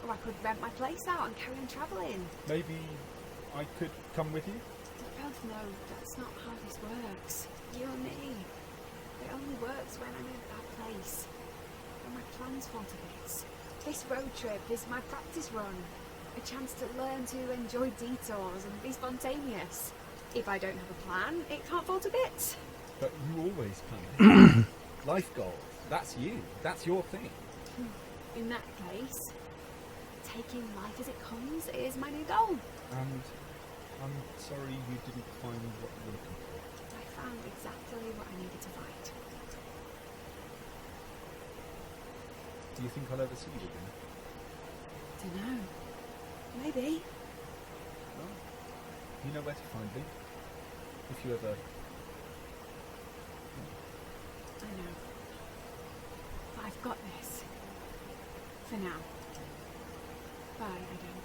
Or I could rent my place out and carry on travelling. Maybe I could come with you? We both know that's not how this works. You and me. It only works when I'm in that place. When my plans fall to bits. This road trip is my practice run. A chance to learn to enjoy detours and be spontaneous. If I don't have a plan, it can't fall to bits. But you always plan. Life goals. That's you. That's your thing. In that case, taking life as it comes is my new goal. And I'm sorry you didn't find what you were looking for. I found exactly what I needed to find. Do you think I'll ever see you again? Dunno. Maybe. Well, you know where to find me. If you ever... I know. But I've got this. For now. Bye, Adam.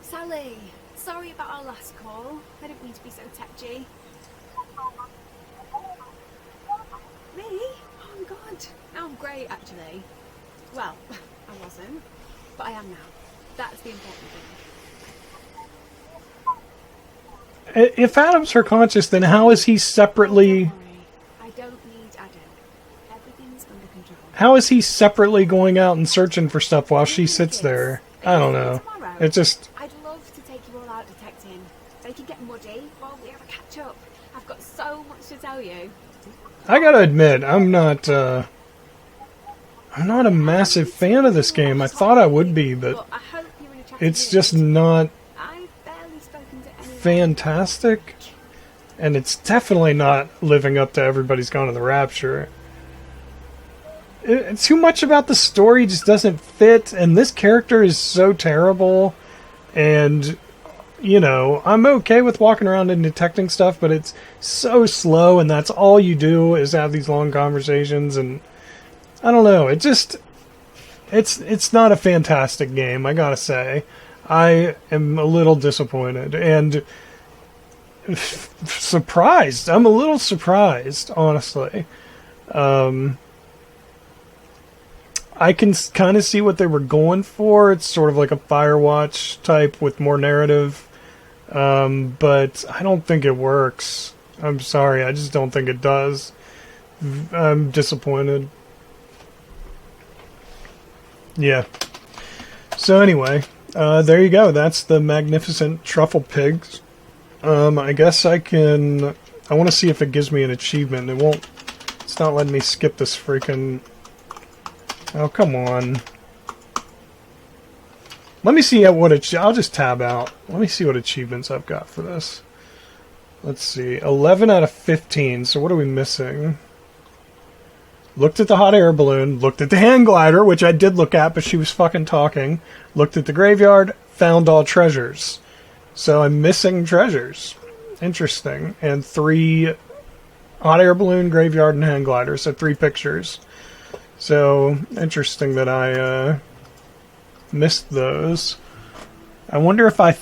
Sally! Sorry about our last call. I didn't mean to be so touchy. Me? Oh my god. Now I'm great, actually. Well, I wasn't. But I am now. That's the important thing. If Adam's her conscious, then how is he separately... Don't worry. I don't need Adam. Everything's under control. How is he separately going out and searching for stuff while she sits there? I don't know. It just... I'd love to take you all out detecting. They could get muddy while we have a catch up. I've got so much to tell you. I gotta admit, I'm not a massive fan of this game. I thought I would be, but I hope you're in a chatty it's mood. just not I've barely spoken to anyone. fantastic. And it's definitely not living up to Everybody's Gone to the Rapture. Too much about the story just doesn't fit, and this character is so terrible. And, you know, I'm okay with walking around and detecting stuff, but it's so slow, and that's all you do is have these long conversations, and I don't know, it just... It's not a fantastic game, I gotta say. I am a little disappointed, and surprised. I'm a little surprised, honestly. I can kind of see what they were going for. It's sort of like a Firewatch type with more narrative. But I don't think it works. I'm sorry, I just don't think it does. I'm disappointed. Yeah. So anyway, there you go. That's the magnificent Trufflepigs. I guess I can... I want to see if it gives me an achievement. It won't... It's not letting me skip this freaking... Oh, come on. Let me see what... I'll just tab out. Let me see what achievements I've got for this. Let's see. 11 out of 15. So what are we missing? Looked at the hot air balloon. Looked at the hand glider, which I did look at, but she was fucking talking. Looked at the graveyard. Found all treasures. So I'm missing treasures. Interesting. And 3 hot air balloon, graveyard, and hang glider. So 3 pictures. So interesting that I missed those. I wonder if I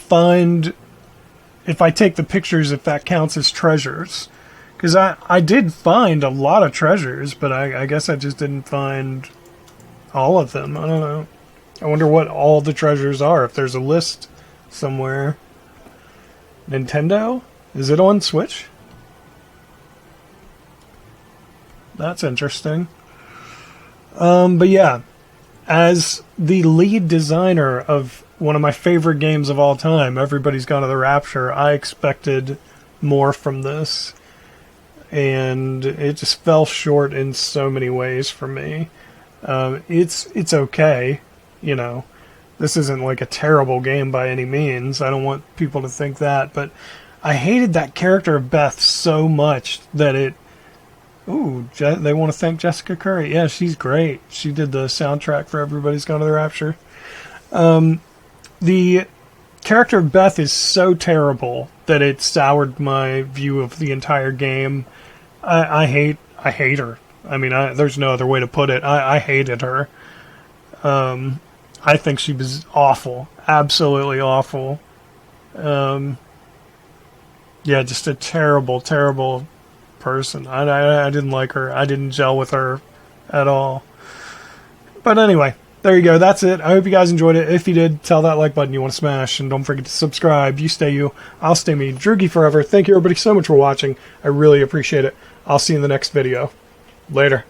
take the pictures, if that counts as treasures. Because I did find a lot of treasures, but I guess I just didn't find all of them. I don't know. I wonder what all the treasures are, if there's a list somewhere. Nintendo? Is it on Switch? That's interesting. But yeah, as the lead designer of one of my favorite games of all time, Everybody's Gone to the Rapture, I expected more from this. And it just fell short in so many ways for me. It's okay, you know. This isn't like a terrible game by any means. I don't want people to think that, but I hated that character of Beth so much that it... Ooh, they want to thank Jessica Curry. Yeah, she's great. She did the soundtrack for Everybody's Gone to the Rapture. The character of Beth is so terrible that it soured my view of the entire game. I hate her. I mean, there's no other way to put it. I hated her. I think she was awful. Absolutely awful. Yeah, just a terrible, terrible person. I didn't like her. I didn't gel with her at all. But anyway, there you go. That's it. I hope you guys enjoyed it. If you did, tell that like button you want to smash. And don't forget to subscribe. You stay you. I'll stay me. Droogie forever. Thank you everybody so much for watching. I really appreciate it. I'll see you in the next video. Later.